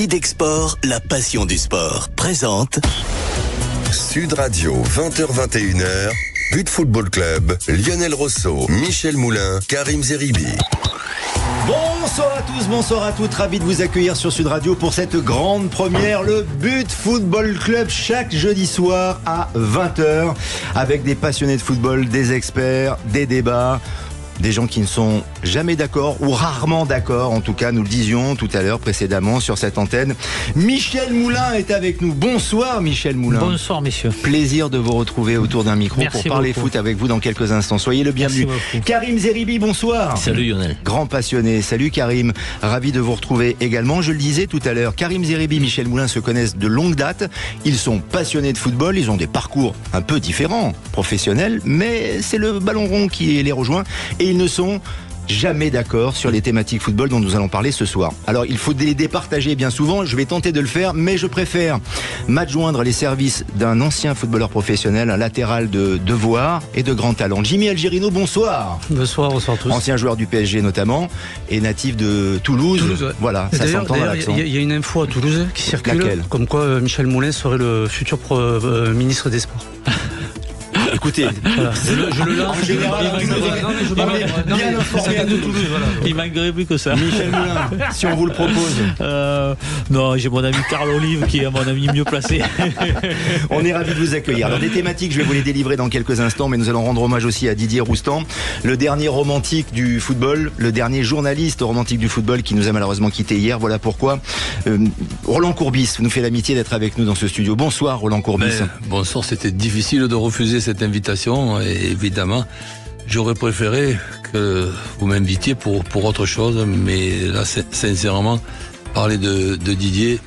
Lidexport, la passion du sport, présente Sud Radio, 20h-21h, But Football Club, Lionel Rosso, Michel Moulin, Karim Zeribi. Bonsoir à tous, bonsoir à toutes, ravi de vous accueillir sur Sud Radio pour cette grande première, le But Football Club, chaque jeudi soir à 20h, avec des passionnés de football, des experts, des débats. Des gens qui ne sont jamais d'accord ou rarement d'accord, en tout cas nous le disions tout à l'heure précédemment sur cette antenne. Michel Moulin est avec nous. Bonsoir Michel Moulin. Bonsoir messieurs. Plaisir de vous retrouver autour d'un micro. Merci pour parler beaucoup. Foot avec vous dans quelques instants. Soyez le bienvenu. Karim Zeribi, bonsoir. Salut Lionel. Grand passionné. Salut Karim. Ravi de vous retrouver également. Je le disais tout à l'heure, Karim Zeribi, Michel Moulin se connaissent de longue date. Ils sont passionnés de football. Ils ont des parcours un peu différents, professionnels, mais c'est le ballon rond qui les rejoint. Et ils ne sont jamais d'accord sur les thématiques football dont nous allons parler ce soir. Alors il faut les départager bien souvent, je vais tenter de le faire, mais je préfère m'adjoindre les services d'un ancien footballeur professionnel, un latéral de devoir et de grand talent. Jimmy Algerino, bonsoir. Bonsoir tous. Ancien joueur du PSG notamment, et natif de Toulouse. Ouais. Voilà, ça s'entend dans l'accent. Il y a une info à Toulouse qui circule. Laquelle ? Comme quoi Michel Moulin serait le futur ministre des Sports. Écoutez, Voilà. Je le lance. En général, bien informé à Toulouse. Il manquerait plus que ça. Michel Moulin, si on vous le propose. Non, j'ai mon ami Carl Olive qui est mon ami mieux placé. On est ravis de vous accueillir. Alors des thématiques, je vais vous les délivrer dans quelques instants, mais nous allons rendre hommage aussi à Didier Roustan, le dernier romantique du football, le dernier journaliste romantique du football qui nous a malheureusement quitté hier. Voilà pourquoi Roland Courbis nous fait l'amitié d'être avec nous dans ce studio. Bonsoir Roland Courbis. Bonsoir, c'était difficile de refuser cette invitation et évidemment j'aurais préféré que vous m'invitiez pour autre chose, mais là sincèrement parler de Didier,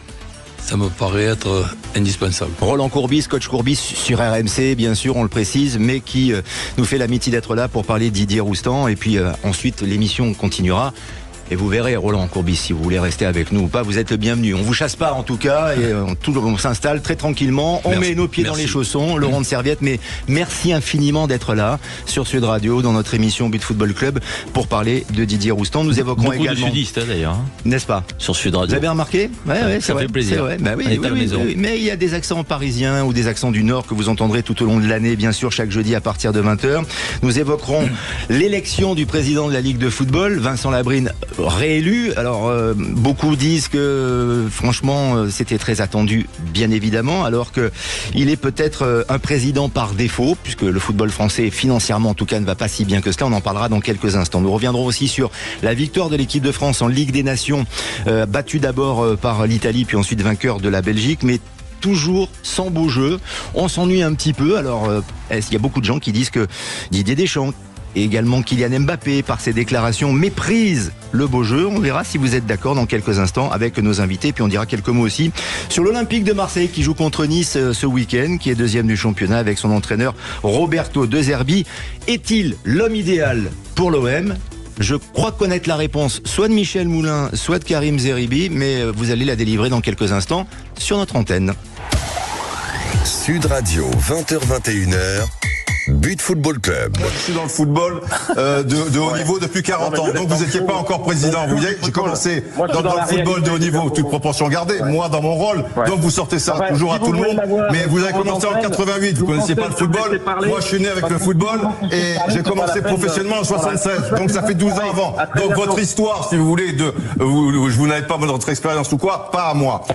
ça me paraît être indispensable. Roland Courbis, coach Courbis sur RMC, bien sûr, on le précise, mais qui nous fait l'amitié d'être là pour parler de Didier Roustan. Et puis ensuite, l'émission continuera. Et vous verrez, Roland Courbis, si vous voulez rester avec nous ou pas, vous êtes le bienvenu. On vous chasse pas en tout cas, et on s'installe très tranquillement. On met nos pieds dans les chaussons, le rond de serviette. Mais merci infiniment d'être là sur Sud Radio, dans notre émission But Football Club, pour parler de Didier Roustan. Nous évoquerons Beaucoup également. de sudistes d'ailleurs. N'est-ce pas ? Sur Sud Radio. Vous avez remarqué ? Ouais, ça vrai, fait plaisir. C'est vrai. Bah oui, On est à la maison. oui. Mais il y a des accents parisiens ou des accents du Nord que vous entendrez tout au long de l'année, bien sûr, chaque jeudi à partir de 20h. Nous évoquerons l'élection du président de la Ligue de football, Vincent Labrine, réélu. Alors, beaucoup disent que, franchement, c'était très attendu, bien évidemment, alors que il est peut-être un président par défaut, puisque le football français, financièrement en tout cas, ne va pas si bien que cela. On en parlera dans quelques instants. Nous reviendrons aussi sur la victoire de l'équipe de France en Ligue des Nations, battue d'abord par l'Italie, puis ensuite vainqueur de la Belgique, mais toujours sans beau jeu. On s'ennuie un petit peu. Alors, il y a beaucoup de gens qui disent que Didier Deschamps et également Kylian Mbappé, par ses déclarations, méprise le beau jeu. On verra si vous êtes d'accord dans quelques instants avec nos invités. Puis on dira quelques mots aussi sur l'Olympique de Marseille qui joue contre Nice ce week-end, qui est deuxième du championnat avec son entraîneur Roberto De Zerbi. Est-il l'homme idéal pour l'OM ? Je crois connaître la réponse soit de Michel Moulin, soit de Karim Zeribi, mais vous allez la délivrer dans quelques instants sur notre antenne. Sud Radio, 20h-21h, But Football Club. Je suis dans le football de haut niveau depuis 40 ans. Donc vous n'étiez pas encore président. Vous voyez, j'ai commencé dans le football de haut niveau, toute proportion gardée, moi dans mon rôle. Donc vous sortez ça toujours à tout le monde. Mais vous avez commencé en 88, vous ne connaissiez pas le football. Moi je suis né avec le football et j'ai commencé professionnellement en 76. Donc ça fait 12 ans avant. Donc votre histoire, si vous voulez, vous n'avez pas votre expérience ou quoi, pas à moi.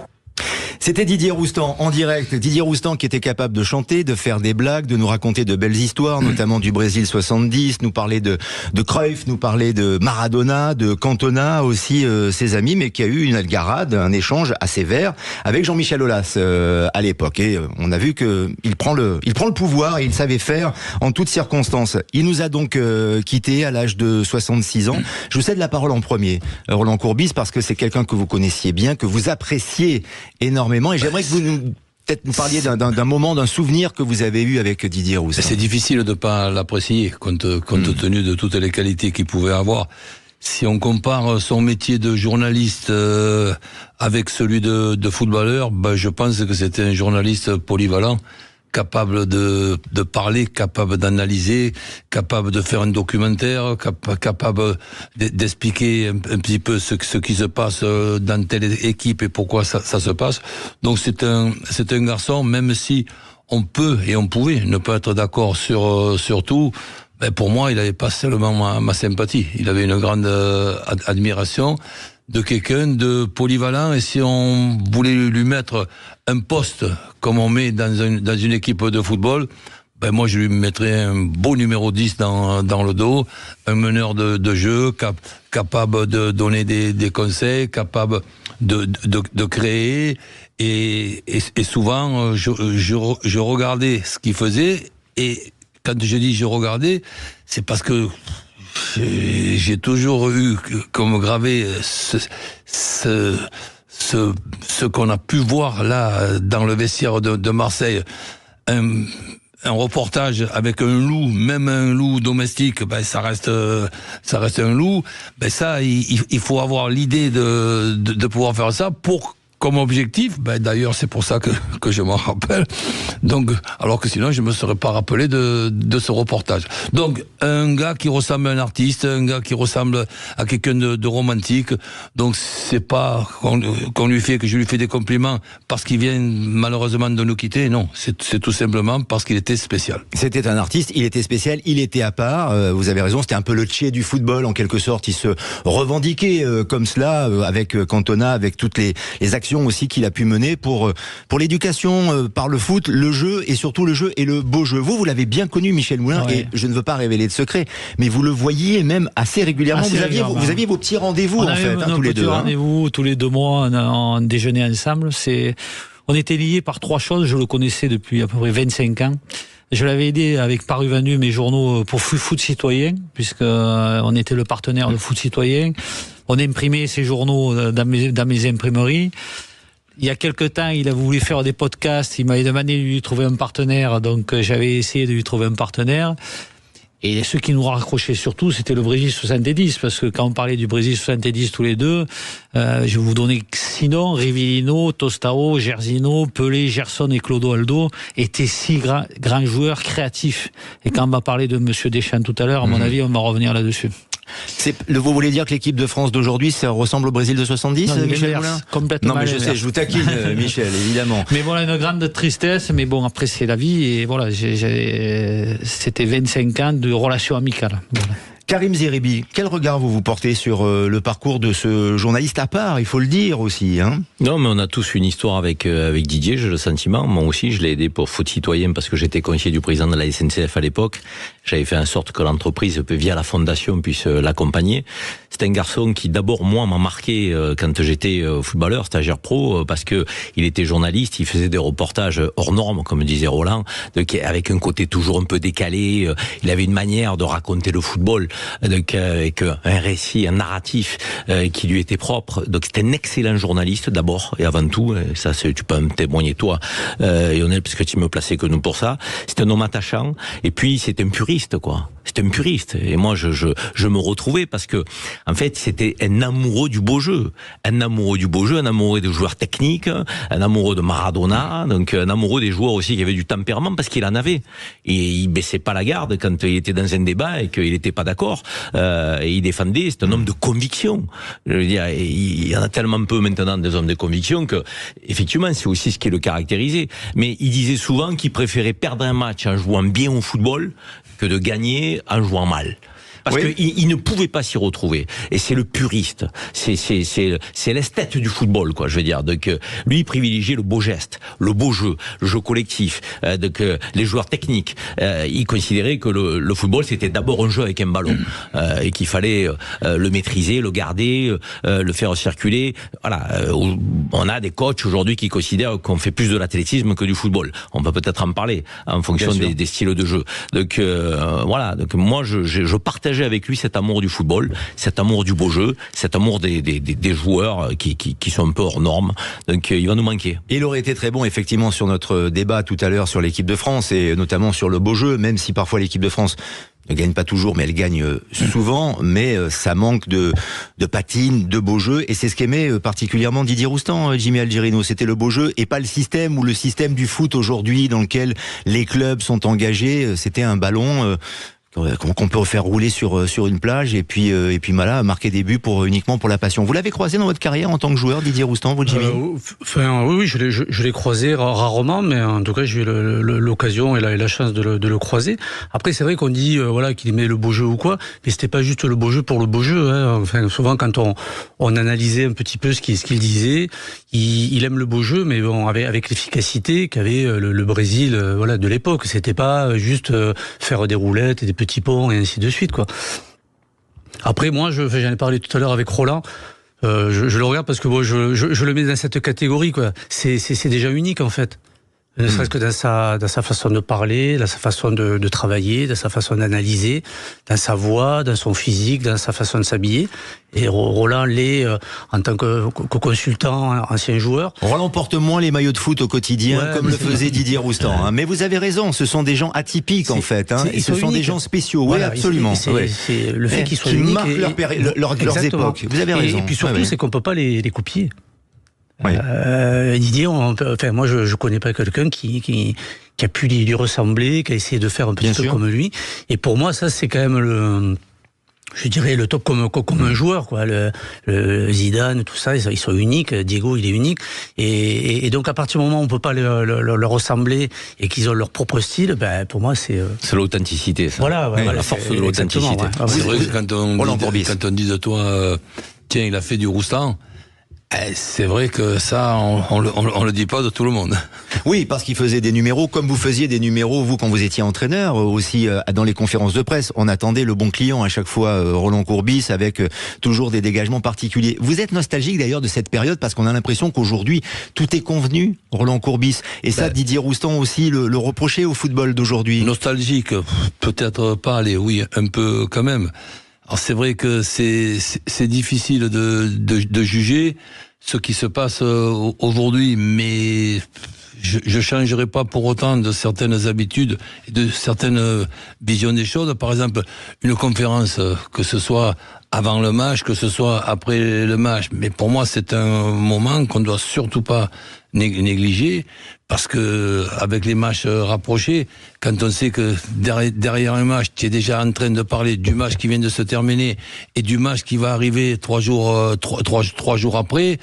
C'était Didier Roustan en direct. Didier Roustan qui était capable de chanter, de faire des blagues, de nous raconter de belles histoires, notamment du Brésil 70, nous parler de Cruyff, nous parler de Maradona, de Cantona aussi, ses amis, mais qui a eu une algarade, un échange assez vert avec Jean-Michel Aulas à l'époque. Et on a vu que il prend le pouvoir et il savait faire en toutes circonstances. Il nous a donc quittés à l'âge de 66 ans. Je vous cède la parole en premier, Roland Courbis, parce que c'est quelqu'un que vous connaissiez bien, que vous appréciez énormément. Et j'aimerais que vous nous parliez d'un moment, d'un souvenir que vous avez eu avec Didier Roustan. C'est difficile de ne pas l'apprécier compte tenu de toutes les qualités qu'il pouvait avoir. Si on compare son métier de journaliste avec celui de footballeur, je pense que c'était un journaliste polyvalent capable de parler, capable d'analyser, capable de faire un documentaire, capable d'expliquer un petit peu ce qui se passe dans telle équipe et pourquoi ça se passe. Donc c'est un garçon, même si on peut et on pouvait ne pas être d'accord sur tout, ben pour moi il n'avait pas seulement ma sympathie, il avait une grande admiration de quelqu'un de polyvalent, et si on voulait lui mettre un poste comme on met dans une équipe de football, ben moi je lui mettrais un beau numéro 10 dans le dos, un meneur de jeu, capable de donner des conseils, capable de créer, et souvent je regardais ce qu'il faisait, et quand je dis je regardais, c'est parce que j'ai toujours eu comme gravé ce qu'on a pu voir là dans le vestiaire de Marseille, un reportage avec un loup, même un loup domestique, ben ça reste un loup. Ben ça, il faut avoir l'idée de pouvoir faire ça pour comme objectif. Ben d'ailleurs, c'est pour ça que je m'en rappelle. Donc, alors que sinon, je me serais pas rappelé de ce reportage. Donc, un gars qui ressemble à un artiste, un gars qui ressemble à quelqu'un de romantique. Donc, c'est pas que je lui fais des compliments parce qu'il vient malheureusement de nous quitter. Non, c'est tout simplement parce qu'il était spécial. C'était un artiste, il était spécial, il était à part. Vous avez raison, c'était un peu le Che du football en quelque sorte. Il se revendiquait comme cela avec Cantona, avec toutes les actions aussi qu'il a pu mener pour l'éducation par le foot, le jeu, et surtout le jeu et le beau jeu. Vous l'avez bien connu, Michel Moulin, ouais. Et je ne veux pas révéler de secret, mais vous le voyiez même assez régulièrement. Vous aviez vos petits rendez-vous en fait, tous les deux. Rendez-vous tous les 2 mois, on déjeunait ensemble. On était liés par 3 choses. Je le connaissais depuis à peu près 25 ans. Je l'avais aidé avec Paruvenu, mes journaux pour Foot Citoyen, puisque on était le partenaire de Foot Citoyen. On imprimait ces journaux dans mes imprimeries. Il y a quelque temps, il a voulu faire des podcasts. Il m'avait demandé de lui trouver un partenaire, donc j'avais essayé de lui trouver un partenaire. Et ce qui nous raccrochait surtout, c'était le Brésil 70, parce que quand on parlait du Brésil 70 tous les deux, je vais vous donner sinon, Rivellino, Tostao, Gersino, Pelé, Gerson et Clodoaldo étaient 6 grands joueurs créatifs. Et quand on m'a parlé de Monsieur Deschamps tout à l'heure, à mon avis, on va revenir là-dessus. Vous voulez dire que l'équipe de France d'aujourd'hui, ça ressemble au Brésil de 70, non, Michel Moulin ? Complètement. Non, mais je sais, je vous taquine, Michel, évidemment. Mais voilà, une grande tristesse, mais bon, après, c'est la vie, et voilà, c'était 25 ans de relations amicales. Voilà. Karim Zeribi, quel regard vous portez sur le parcours de ce journaliste à part, il faut le dire aussi, hein ? Non, mais on a tous une histoire avec Didier, j'ai le sentiment. Moi aussi, je l'ai aidé pour Foot Citoyen parce que j'étais conseiller du président de la SNCF à l'époque. J'avais fait en sorte que l'entreprise, via la fondation, puisse l'accompagner. C'est un garçon qui, d'abord, moi, m'a marqué quand j'étais footballeur, stagiaire pro, parce que il était journaliste, il faisait des reportages hors normes, comme disait Roland, avec un côté toujours un peu décalé. Il avait une manière de raconter le football, avec un récit, un narratif qui lui était propre. Donc c'était un excellent journaliste d'abord et avant tout. Et ça, tu peux me témoigner toi, Lionel, parce que tu me plaçais que nous pour ça. C'est un homme attachant. Et puis c'est un puriste, quoi. C'est un puriste. Et moi, je me retrouvais parce que, en fait, c'était un amoureux du beau jeu. Un amoureux du beau jeu, un amoureux des joueurs techniques, un amoureux de Maradona, donc un amoureux des joueurs aussi qui avaient du tempérament parce qu'il en avait. Et il baissait pas la garde quand il était dans un débat et qu'il était pas d'accord. Et il défendait, c'est un homme de conviction. Je veux dire, il y en a tellement peu maintenant des hommes de conviction que, effectivement, c'est aussi ce qui le caractérisait. Mais il disait souvent qu'il préférait perdre un match en jouant bien au football que de gagner en jouant mal. Parce qu'il ne pouvait pas s'y retrouver. Et c'est le puriste. C'est l'esthète du football, quoi, je veux dire. Donc, lui, il privilégiait le beau geste, le beau jeu, le jeu collectif, donc, les joueurs techniques. Il considérait que le football, c'était d'abord un jeu avec un ballon. Et qu'il fallait le maîtriser, le garder, le faire circuler. Voilà. On a des coachs aujourd'hui qui considèrent qu'on fait plus de l'athlétisme que du football. On peut peut-être en parler en fonction des styles de jeu. Donc, voilà. Donc, moi, je partage avec lui cet amour du football, cet amour du beau jeu, cet amour des joueurs qui sont un peu hors normes. Donc il va nous manquer. Il aurait été très bon effectivement sur notre débat tout à l'heure sur l'équipe de France et notamment sur le beau jeu, même si parfois l'équipe de France ne gagne pas toujours, mais elle gagne souvent, mais ça manque de patine, de beau jeu, et c'est ce qu'aimait particulièrement Didier Roustan, Jimmy Algerino, c'était le beau jeu, et pas le système, ou le système du foot aujourd'hui, dans lequel les clubs sont engagés, c'était un ballon qu'on peut faire rouler sur une plage, et puis voilà, marquer des buts uniquement pour la passion. Vous l'avez croisé dans votre carrière en tant que joueur, Didier Roustan, vous, Jimmy? Oui, je l'ai croisé rarement, mais en tout cas j'ai eu l'occasion et la chance de le croiser. Après, c'est vrai qu'on dit qu'il aimait le beau jeu ou quoi, mais c'était pas juste le beau jeu pour le beau jeu. Hein. Enfin, souvent quand on analysait un petit peu ce qu'il disait, il aime le beau jeu, mais bon, avec l'efficacité qu'avait le Brésil de l'époque. C'était pas juste faire des roulettes et des petits ponts et ainsi de suite, quoi. Après, moi, j'en ai parlé tout à l'heure avec Roland. Je le regarde parce que moi, je le mets dans cette catégorie, quoi. C'est déjà unique, en fait. Ne serait-ce que dans sa façon de parler, dans sa façon de travailler, dans sa façon d'analyser, dans sa voix, dans son physique, dans sa façon de s'habiller. Et Roland l'est en tant que consultant, ancien joueur. Roland porte moins les maillots de foot au quotidien, comme le faisait Didier Roustan. Hein. Mais vous avez raison, ce sont des gens atypiques en fait. Hein, et ce sont des gens spéciaux. Voilà, oui, absolument. C'est le fait qu'ils soient uniques. Qui marquent leurs époques. Vous avez raison. Et puis surtout, c'est qu'on peut pas les copier. Oui. Didier, moi je connais pas quelqu'un qui a pu lui ressembler, qui a essayé de faire un petit peu comme lui. Et pour moi, ça c'est quand même le top comme un joueur, quoi. Le Zidane, tout ça, ils sont uniques. Diego, il est unique. Et donc à partir du moment où on peut pas leur ressembler et qu'ils ont leur propre style, pour moi c'est l'authenticité. Ça. Voilà, la force de l'authenticité. Ouais. C'est vrai que quand on dit de toi, tiens, il a fait du Roustan. C'est vrai que ça, on le dit pas de tout le monde. Oui, parce qu'il faisait des numéros, comme vous faisiez des numéros, vous, quand vous étiez entraîneur, aussi dans les conférences de presse. On attendait le bon client à chaque fois, Roland Courbis, avec toujours des dégagements particuliers. Vous êtes nostalgique d'ailleurs de cette période, parce qu'on a l'impression qu'aujourd'hui, tout est convenu, Roland Courbis. Et ça, Didier Roustan aussi le reprochait au football d'aujourd'hui. Nostalgique, peut-être pas, oui, un peu quand même. Alors c'est vrai que c'est difficile de juger ce qui se passe aujourd'hui, mais je changerai pas pour autant de certaines habitudes et de certaines visions des choses. Par exemple, une conférence, que ce soit avant le match, que ce soit après le match, mais pour moi c'est un moment qu'on doit surtout pas négliger, parce que avec les matchs rapprochés, quand on sait que derrière un match, tu es déjà en train de parler du match qui vient de se terminer et du match qui va arriver 3 jours après,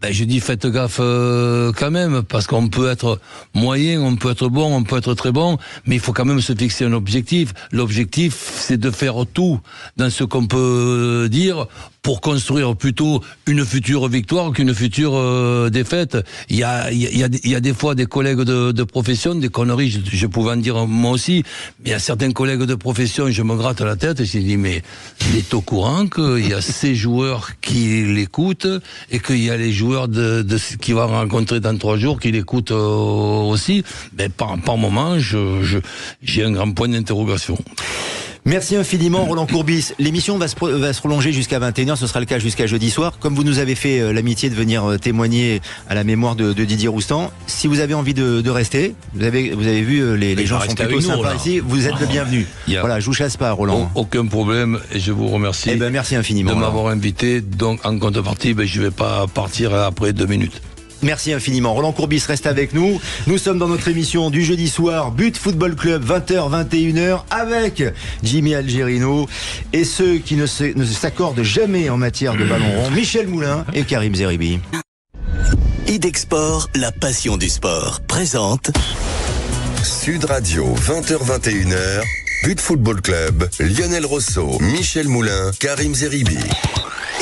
je dis faites gaffe quand même, parce qu'on peut être moyen, on peut être bon, on peut être très bon, mais il faut quand même se fixer un objectif. L'objectif, c'est de faire tout dans ce qu'on peut dire pour construire plutôt une future victoire qu'une future défaite. Il y a des fois des collègues de profession, des conneries, je pouvais en dire moi aussi, mais il y a certains collègues de profession, je me gratte la tête et je dis, mais il est au courant qu'il y a ces joueurs qui l'écoutent et qu'il y a les joueurs qui va rencontrer dans 3 jours qui l'écoutent aussi. Mais par moment, j'ai un grand point d'interrogation. Merci infiniment Roland Courbis. L'émission va se prolonger jusqu'à 21h, ce sera le cas jusqu'à jeudi soir. Comme vous nous avez fait l'amitié de venir témoigner à la mémoire de Didier Roustan, si vous avez envie de rester, vous avez vu les gens sont plutôt sympas ici, vous êtes le bienvenu. Voilà, je vous chasse pas Roland. Aucun problème et je vous remercie. Merci infiniment de m'avoir invité. Donc en contrepartie, je vais pas partir après 2 minutes. Merci infiniment. Roland Courbis reste avec nous. Nous sommes dans notre émission du jeudi soir, But Football Club, 20h, 21h, avec Jimmy Algerino et ceux qui ne s'accordent jamais en matière de ballon rond, Michel Moulin et Karim Zeribi. Idexport, la passion du sport, présente Sud Radio, 20h, 21h, But Football Club, Lionel Rosso, Michel Moulin, Karim Zeribi.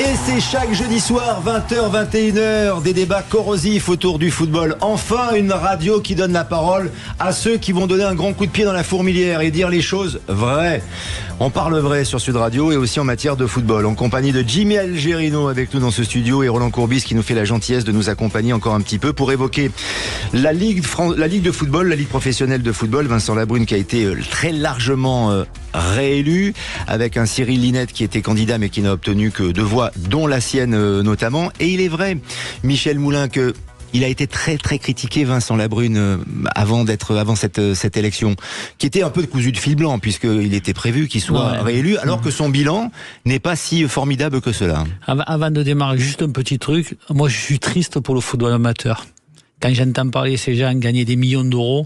Et c'est chaque jeudi soir, 20h, 21h, des débats corrosifs autour du football. Enfin, une radio qui donne la parole à ceux qui vont donner un grand coup de pied dans la fourmilière et dire les choses vraies. On parle vrai sur Sud Radio et aussi en matière de football. En compagnie de Jimmy Algerino avec nous dans ce studio et Roland Courbis qui nous fait la gentillesse de nous accompagner encore un petit peu pour évoquer la Ligue de football, la Ligue professionnelle de football. Vincent Labrune qui a été très largement réélu avec un Cyril Linette qui était candidat mais qui n'a obtenu que 2 voix, dont la sienne notamment. Et il est vrai, Michel Moulin, que il a été très très critiqué, Vincent Labrune, avant cette élection, qui était un peu de cousu de fil blanc, puisqu'il était prévu qu'il soit réélu, alors que son bilan n'est pas si formidable que cela. Avant de démarrer, juste un petit truc. Moi, je suis triste pour le football amateur. Quand j'entends parler ces gens gagner des millions d'euros,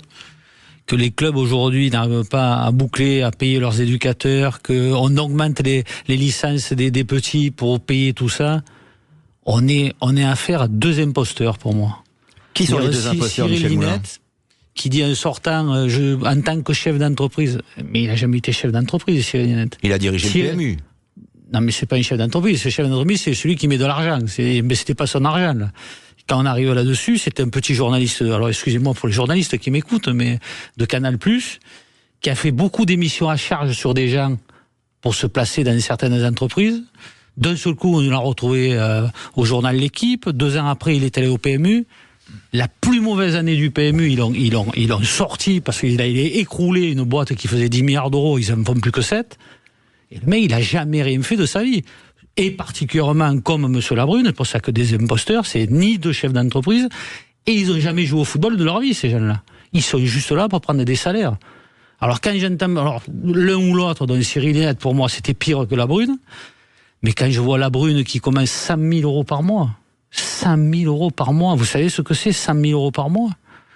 que les clubs aujourd'hui n'arrivent pas à boucler, à payer leurs éducateurs, qu'on augmente les licences des petits pour payer tout ça, on est affaire à deux imposteurs pour moi. Qui sont les deux imposteurs, Michel Moulin ? Qui dit en sortant, en tant que chef d'entreprise, mais il n'a jamais été chef d'entreprise, Cyril Linette. Il a dirigé le PMU. Non, mais c'est pas un chef d'entreprise. Ce chef d'entreprise, c'est celui qui met de l'argent. Mais c'était pas son argent, là. Quand on arrive là-dessus, c'était un petit journaliste, alors excusez-moi pour les journalistes qui m'écoutent, mais de Canal+, qui a fait beaucoup d'émissions à charge sur des gens pour se placer dans certaines entreprises. D'un seul coup, on l'a retrouvé au journal L'Équipe. 2 ans après, il est allé au PMU. La plus mauvaise année du PMU, ils l'ont sorti parce qu'il a écroulé une boîte qui faisait 10 milliards d'euros, ils n'en font plus que 7. Et le mec, il n'a jamais rien fait de sa vie. Et particulièrement comme M. Labrune, c'est pour ça que des imposteurs, c'est ni deux chefs d'entreprise, et ils n'ont jamais joué au football de leur vie, ces jeunes-là. Ils sont juste là pour prendre des salaires. Alors quand j'entends, l'un ou l'autre, donc Cyril Linette, pour moi, c'était pire que Labrune, mais quand je vois Labrune qui commence 100 000 euros par mois, 100 000 euros par mois, vous savez ce que c'est, 100 000 euros par mois?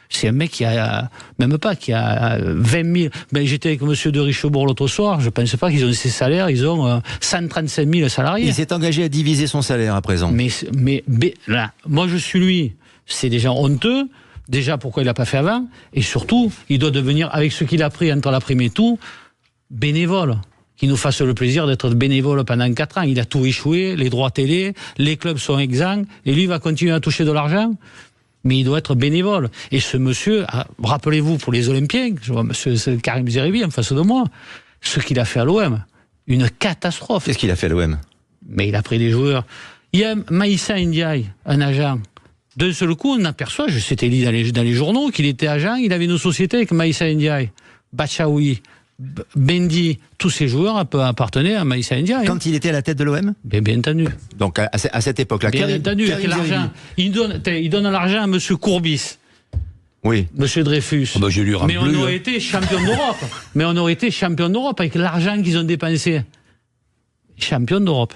C'est un mec qui a, même pas, qui a 20 000. Ben, j'étais avec monsieur de Richebourg l'autre soir, je ne pense pas qu'ils ont ces salaires, ils ont 135 000 salariés. Il s'est engagé à diviser son salaire à présent. Mais là, moi je suis lui, c'est déjà honteux, déjà pourquoi il n'a pas fait avant, et surtout, il doit devenir, avec ce qu'il a pris entre la prime et tout, bénévole. Qu'il nous fasse le plaisir d'être bénévole pendant 4 ans. Il a tout échoué, les droits télé, les clubs sont exempts, et lui va continuer à toucher de l'argent. Mais il doit être bénévole. Et ce monsieur, rappelez-vous pour les Olympiens, je vois monsieur Karim Zeribi en face de moi, ce qu'il a fait à l'OM, une catastrophe. Qu'est-ce qu'il a fait à l'OM? Mais il a pris des joueurs. Il y a Maïssa Ndiaye, un agent. D'un seul coup, on aperçoit, c'était dit dans les journaux, qu'il était agent, il avait une société avec Maïssa Ndiaye, Bachaoui, Bendy, tous ces joueurs appartenaient à Maïssa Ndiaye. Quand il était à la tête de l'OM? Bien entendu. Donc à cette époque-là. Bien entendu, avec l'argent. Il donne l'argent à M. Courbis. Oui. M. Dreyfus. Oh ben je lui mais on aurait été champion d'Europe. Mais on aurait été champion d'Europe avec l'argent qu'ils ont dépensé. Champion d'Europe.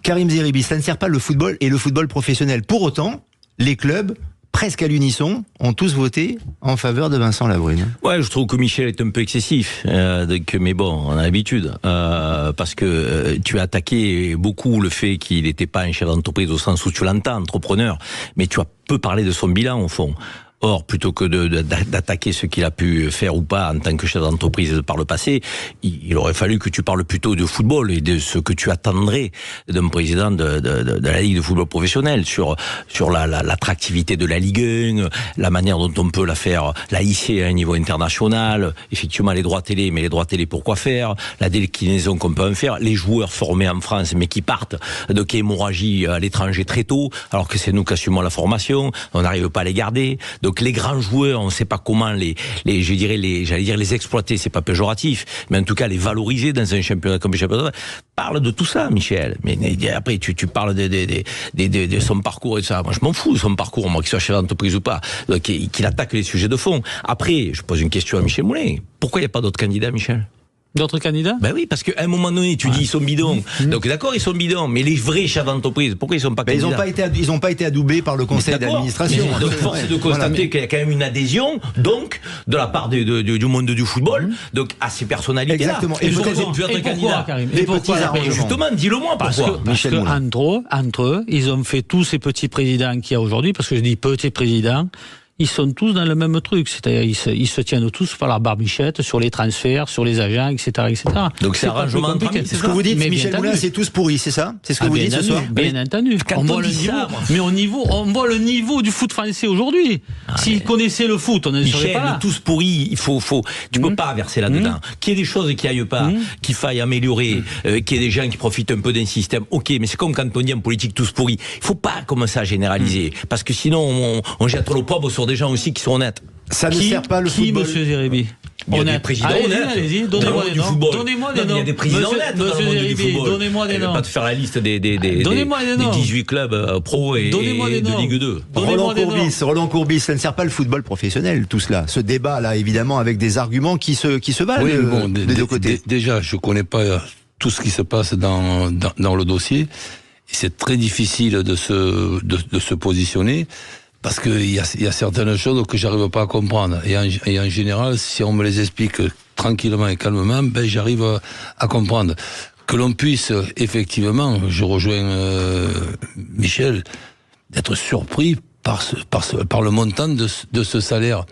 Karim Zeribi, ça ne sert pas le football et le football professionnel. Pour autant, les clubs, presque à l'unisson, ont tous voté en faveur de Vincent Labrune. Ouais, je trouve que Michel est un peu excessif, mais bon, on a l'habitude, parce que tu as attaqué beaucoup le fait qu'il n'était pas un chef d'entreprise au sens où tu l'entends, entrepreneur, mais tu as peu parlé de son bilan au fond. Or, plutôt que d'attaquer ce qu'il a pu faire ou pas en tant que chef d'entreprise par le passé, il aurait fallu que tu parles plutôt de football et de ce que tu attendrais d'un président de la Ligue de football professionnel sur l'attractivité de la Ligue 1, la manière dont on peut la hisser à un niveau international, effectivement les droits télé, mais les droits télé pourquoi faire, la déclinaison qu'on peut en faire, les joueurs formés en France mais qui partent de hémorragie à l'étranger très tôt, alors que c'est nous qui assumons la formation, on n'arrive pas à les garder. Donc les grands joueurs, on ne sait pas comment les exploiter, c'est pas péjoratif, mais en tout cas les valoriser dans un championnat comme le championnat. Parle de tout ça, Michel. Mais après tu parles de son parcours et ça. Moi je m'en fous de son parcours, moi qu'il soit chef d'entreprise ou pas, qu'il attaque les sujets de fond. Après, je pose une question à Michel Moulin. Pourquoi il n'y a pas d'autres candidats, Michel? D'autres candidats? Ben oui, parce qu'à un moment donné, tu dis ils sont bidons. Donc d'accord, ils sont bidons, mais les vrais chefs d'entreprise, pourquoi ils sont pas candidats? Ils n'ont pas été adoubés par le conseil d'administration. Donc force est de constater qu'il y a quand même une adhésion, donc de la part du monde du football, donc à ces personnalités. Exactement. Et pourquoi ils ont pu être candidats? Et pourquoi justement, dis-le-moi pourquoi. Parce que entre eux, ils ont fait tous ces petits présidents qu'il y a aujourd'hui, parce que je dis petits présidents. Ils sont tous dans le même truc, c'est-à-dire ils se tiennent tous par la barbichette sur les transferts, sur les agents, etc., etc. Donc c'est arrangement compliqué. C'est ce que vous dites, Michel Moulin, c'est tous pourris, c'est ça? C'est ce que vous dites ce soir? Bien entendu. On voit le niveau, mais on voit le niveau du foot français aujourd'hui. S'ils connaissaient le foot, on ne serait pas là. Michel, tous pourris, tu peux pas verser là-dedans. Qu'il y ait des choses qui aillent pas, qu'il faille améliorer, qu'il y ait des gens qui profitent un peu d'un système, ok, mais c'est comme quand on dit en politique tous pourris. Il faut pas commencer à généraliser, parce que sinon on jette l'eau pauvre sur des gens aussi qui sont honnêtes. Ça ne sert pas le football. Monsieur Zeribi? Il y a des présidents honnêtes. Allez-y, donnez-moi des noms. Donnez-moi des noms. Il y a des présidents honnêtes dans le monde du football. Donnez-moi des noms. Pas de faire la liste des 18 clubs pro et de Ligue 2. Roland Courbis, ça ne sert pas le football professionnel, tout cela. Ce débat-là, évidemment, avec des arguments qui se valent des deux côtés. Déjà, je connais pas tout ce qui se passe dans le dossier. C'est très difficile de se positionner. Parce qu'il y a certaines choses que j'arrive pas à comprendre. Et en général, si on me les explique tranquillement et calmement, j'arrive à comprendre. Que l'on puisse, effectivement, je rejoins Michel, d'être surpris par le montant de ce salaire.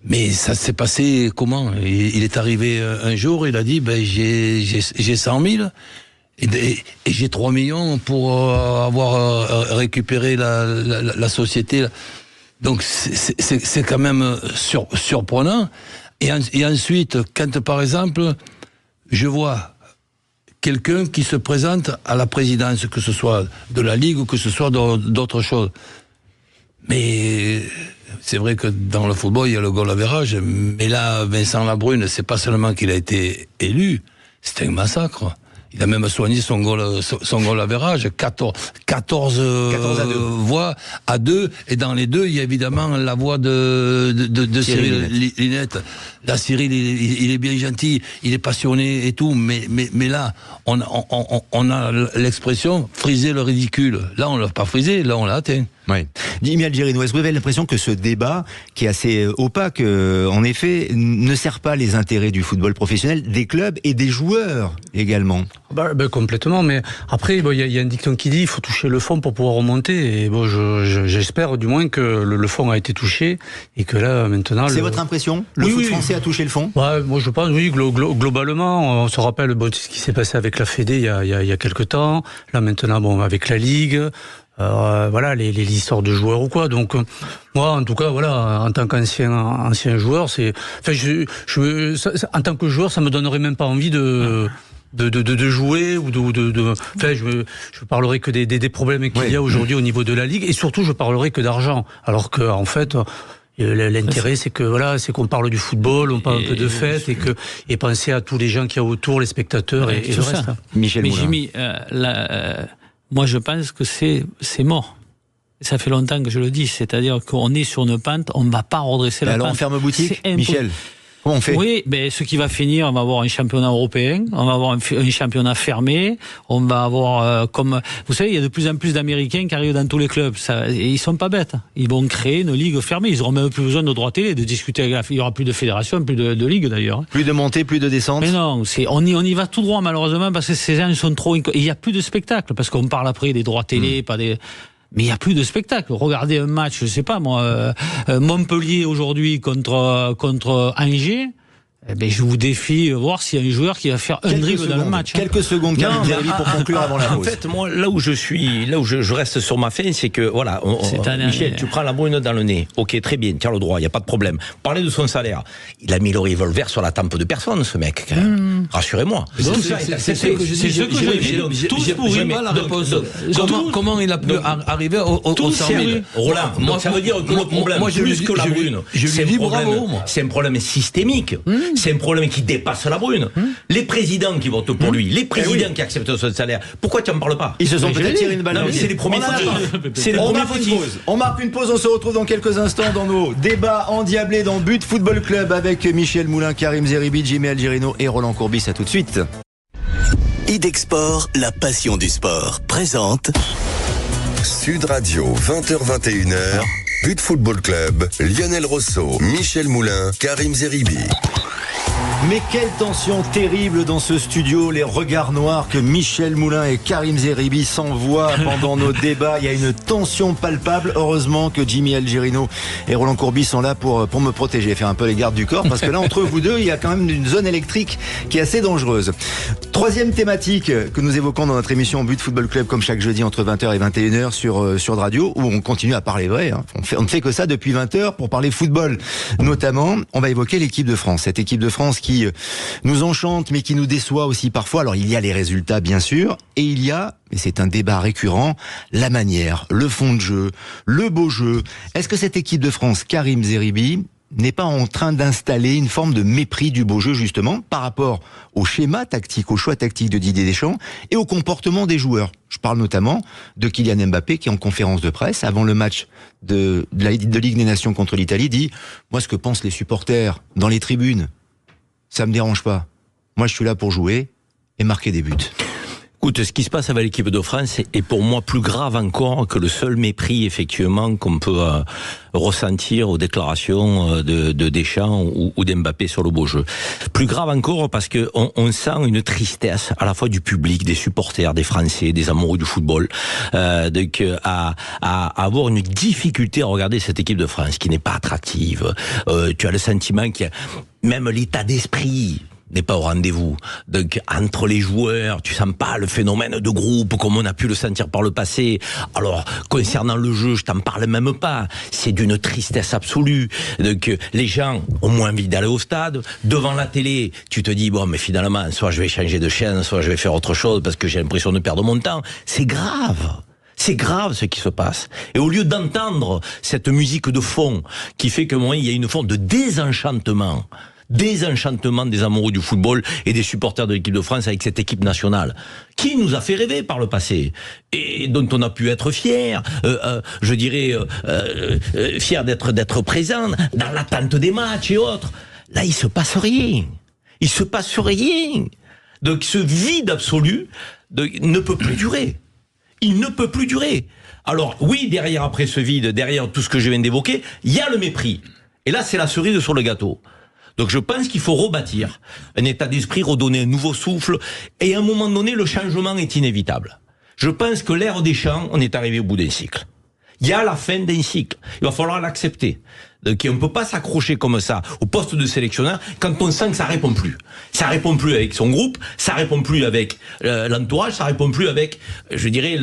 Mais ça s'est passé comment? Il est arrivé un jour, il a dit, j'ai 100 000. Et j'ai 3 millions pour avoir récupéré la société. Donc c'est quand même surprenant. Et ensuite, quand par exemple, je vois quelqu'un qui se présente à la présidence, que ce soit de la Ligue ou que ce soit d'autres choses. Mais c'est vrai que dans le football, il y a le goal average. Mais là, Vincent Labrune, c'est pas seulement qu'il a été élu, c'est un massacre. Il a même soigné son goal average, 14 voix à 2, et dans les deux, il y a évidemment la voix de Cyril Linette. Là, Cyril, il est bien gentil, il est passionné et tout, mais là, on a l'expression friser le ridicule. Là, on l'a pas frisé, là, on l'a atteint. Ouais. Jimmy Algerino, est-ce que vous avez l'impression que ce débat, qui est assez opaque, en effet, ne sert pas les intérêts du football professionnel, des clubs et des joueurs également? Complètement, mais après, il y a un dicton qui dit il faut toucher le fond pour pouvoir remonter, et j'espère du moins que le fond a été touché, et que là, maintenant... C'est votre impression? Le foot français a touché le fond? Moi je pense, oui, globalement, on se rappelle ce qui s'est passé avec la Fédé il y a quelques temps, là maintenant, avec la Ligue... les histoires de joueurs ou quoi. Donc moi, en tout cas, en tant qu'ancien joueur, en tant que joueur, ça me donnerait même pas envie de jouer ou je parlerai que des problèmes qu'il y a aujourd'hui au niveau de la Ligue, et surtout je parlerai que d'argent, alors que en fait l'intérêt c'est qu'on parle du football, on parle un peu de fête, et penser à tous les gens qu'il y a autour, les spectateurs et le reste. Michel Moulin. Jimmy, moi, je pense que c'est mort. Ça fait longtemps que je le dis. C'est-à-dire qu'on est sur une pente, on ne va pas redresser la pente. Alors on ferme boutique, Michel? Comment on fait? Oui, ce qui va finir, on va avoir un championnat européen, on va avoir un championnat fermé, on va avoir vous savez, il y a de plus en plus d'Américains qui arrivent dans tous les clubs. Et ils sont pas bêtes. Ils vont créer une ligue fermée. Ils auront même plus besoin de droits télé, de discuter avec il y aura plus de fédération, plus de ligue d'ailleurs. Plus de montée, plus de descente. Mais non, on y va tout droit malheureusement, parce que ces gens sont trop. Il y a plus de spectacle, parce qu'on parle après des droits télé, pas des. Mais il n'y a plus de spectacle. Regardez un match, je sais pas moi, Montpellier aujourd'hui contre Angers. Je vous défie voir s'il y a un joueur qui va faire un dribble dans le match. Quelques secondes, pour conclure avant la pause. En fait, moi, là où je reste sur ma fin, c'est que, Michel, tu prends la brune dans le nez. Ok, très bien, tu as le droit, il n'y a pas de problème. Parlez de son salaire. Il a mis le revolver sur la tempe de personne, ce mec. Rassurez-moi. C'est ce que je dis. Tous pourris pas la réponse. Comment il a pu arriver au 100 000? Roland, ça veut dire que le problème, plus que la brune, c'est un problème systémique. C'est un problème qui dépasse la brune. Les présidents qui votent pour lui, les présidents qui acceptent son salaire, pourquoi tu n'en parles pas? Ils se sont peut-être tiré une balle. C'est les premiers fautifs. On marque une pause, on se retrouve dans quelques instants dans nos débats endiablés dans But Football Club avec Michel Moulin, Karim Zeribi, Jimmy Algerino et Roland Courbis. À tout de suite. Idexport, la passion du sport, présente Sud Radio, 20h-21h, But Football Club, Lionel Rosso, Michel Moulin, Karim Zeribi. Mais quelle tension terrible dans ce studio, les regards noirs que Michel Moulin et Karim Zeribi s'envoient pendant nos débats. Il y a une tension palpable. Heureusement que Jimmy Algerino et Roland Courbis sont là pour me protéger, faire un peu les gardes du corps, parce que là, entre vous deux, il y a quand même une zone électrique qui est assez dangereuse. Troisième thématique que nous évoquons dans notre émission But Football Club, comme chaque jeudi entre 20h et 21h sur Radio, où on continue à parler vrai. On ne fait que ça depuis 20h pour parler football. Notamment, on va évoquer l'équipe de France. Cette équipe de France qui nous enchante, mais qui nous déçoit aussi parfois. Alors, il y a les résultats, bien sûr, et il y a, et c'est un débat récurrent, la manière, le fond de jeu, le beau jeu. Est-ce que cette équipe de France, Karim Zeribi, n'est pas en train d'installer une forme de mépris du beau jeu, justement, par rapport au schéma tactique, au choix tactique de Didier Deschamps et au comportement des joueurs. Je parle notamment de Kylian Mbappé qui, en conférence de presse, avant le match de Ligue des Nations contre l'Italie, dit « Moi, ce que pensent les supporters dans les tribunes, ça me dérange pas. Moi, je suis là pour jouer et marquer des buts. » Écoute, ce qui se passe avec l'équipe de France est pour moi plus grave encore que le seul mépris, effectivement, qu'on peut ressentir aux déclarations de Deschamps ou d'Mbappé sur le beau jeu. Plus grave encore parce que on sent une tristesse à la fois du public, des supporters, des Français, des amoureux du football, donc à avoir une difficulté à regarder cette équipe de France qui n'est pas attractive. Tu as le sentiment qu'il y a même l'état d'esprit n'est pas au rendez-vous. Donc, entre les joueurs, tu sens pas le phénomène de groupe comme on a pu le sentir par le passé. Alors, concernant le jeu, je t'en parle même pas. C'est d'une tristesse absolue. Donc, les gens ont moins envie d'aller au stade. Devant la télé, tu te dis, bon, mais finalement, soit je vais changer de chaîne, soit je vais faire autre chose parce que j'ai l'impression de perdre mon temps. C'est grave. C'est grave ce qui se passe. Et au lieu d'entendre cette musique de fond qui fait que moi, il y a une forme de désenchantement des amoureux du football et des supporters de l'équipe de France avec cette équipe nationale qui nous a fait rêver par le passé et dont on a pu être fier, je dirais fier d'être présent dans l'attente des matchs et autres. Là, il se passe rien. Il se passe rien. Donc ce vide absolu ne peut plus durer. Il ne peut plus durer. Alors oui, derrière, après ce vide, derrière tout ce que je viens d'évoquer, il y a le mépris. Et là, c'est la cerise sur le gâteau. Donc je pense qu'il faut rebâtir un état d'esprit, redonner un nouveau souffle, et à un moment donné, le changement est inévitable. Je pense que l'ère des champs, on est arrivé au bout d'un cycle. Il y a la fin d'un cycle. Il va falloir l'accepter. Donc on ne peut pas s'accrocher comme ça au poste de sélectionneur quand on sent que ça répond plus. Ça répond plus avec son groupe, ça répond plus avec l'entourage, ça répond plus avec, je dirais,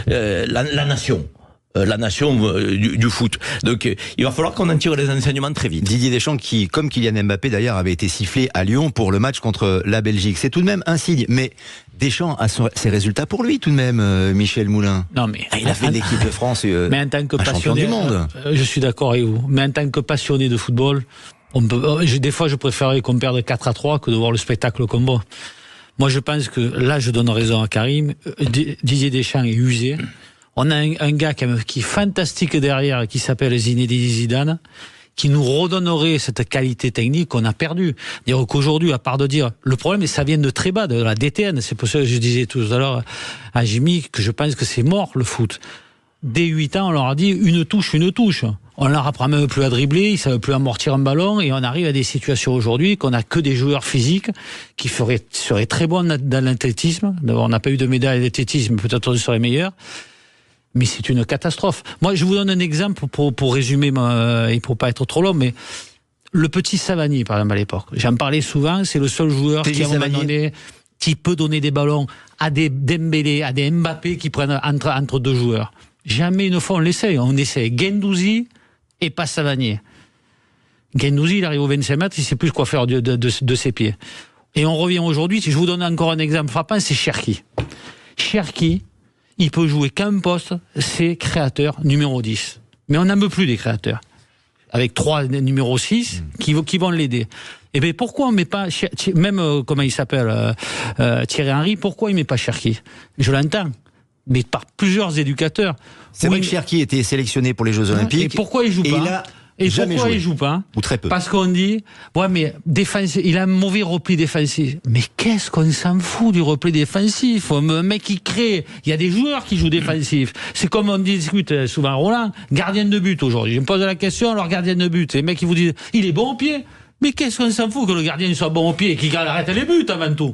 la nation. La nation du foot. Donc il va falloir qu'on en tire les enseignements très vite. Didier Deschamps qui, comme Kylian Mbappé d'ailleurs, avait été sifflé à Lyon pour le match contre la Belgique. C'est tout de même un signe. Mais Deschamps a ses résultats pour lui tout de même, Michel Moulin. Non mais il a fait l'équipe de France mais en tant que champion du monde. Je suis d'accord avec vous. Mais en tant que passionné de football, des fois je préférerais qu'on perde 4-3 que de voir le spectacle qu'on voit. Moi je pense que là je donne raison à Karim. Didier Deschamps est usé. On a un gars qui est fantastique derrière, qui s'appelle Zinedine Zidane, qui nous redonnerait cette qualité technique qu'on a perdue. C'est-à-dire qu'aujourd'hui, à part de dire, le problème, ça vient de très bas, de la DTN. C'est pour ça que je disais tout à l'heure à Jimmy que je pense que c'est mort, le foot. Dès 8 ans, on leur a dit une touche. On leur apprend même plus à dribbler, ils savent plus amortir un ballon, et on arrive à des situations aujourd'hui qu'on a que des joueurs physiques qui seraient très bons dans l'athlétisme. D'abord, on n'a pas eu de médaille d'athlétisme, peut-être on serait meilleur. Mais c'est une catastrophe. Moi, je vous donne un exemple pour résumer, et pour pas être trop long, mais le petit Savanier, par exemple, à l'époque. J'en parlais souvent, c'est le seul joueur qui, à un moment donné, qui peut donner des ballons à des Dembélé, à des Mbappé qui prennent entre deux joueurs. Jamais une fois on l'essaye. On essaye Guendouzi et pas Savanier. Guendouzi, il arrive au 25 mètres, il sait plus quoi faire de ses pieds. Et on revient aujourd'hui, si je vous donne encore un exemple frappant, c'est Cherki. Cherki, il peut jouer qu'un poste, c'est créateur numéro 10. Mais on n'en veut plus des créateurs. Avec 3 numéros 6 qui vont l'aider. Et bien pourquoi on ne met pas, même comment il s'appelle, Thierry Henry, pourquoi il ne met pas Cherki? Je l'entends, mais par plusieurs éducateurs. C'est vrai que Cherki était sélectionné pour les Jeux Olympiques. Et pourquoi il joue pas? Et pourquoi il joue pas? Ou très peu. Parce qu'on dit, ouais, mais il a un mauvais repli défensif. Mais qu'est-ce qu'on s'en fout du repli défensif? Un mec qui crée. Il y a des joueurs qui jouent défensif. C'est comme on discute souvent, Roland, gardien de but aujourd'hui. Je me pose la question, alors gardien de but. Les mecs qui vous disent, il est bon au pied. Mais qu'est-ce qu'on s'en fout que le gardien soit bon au pied et qu'il arrête les buts avant tout?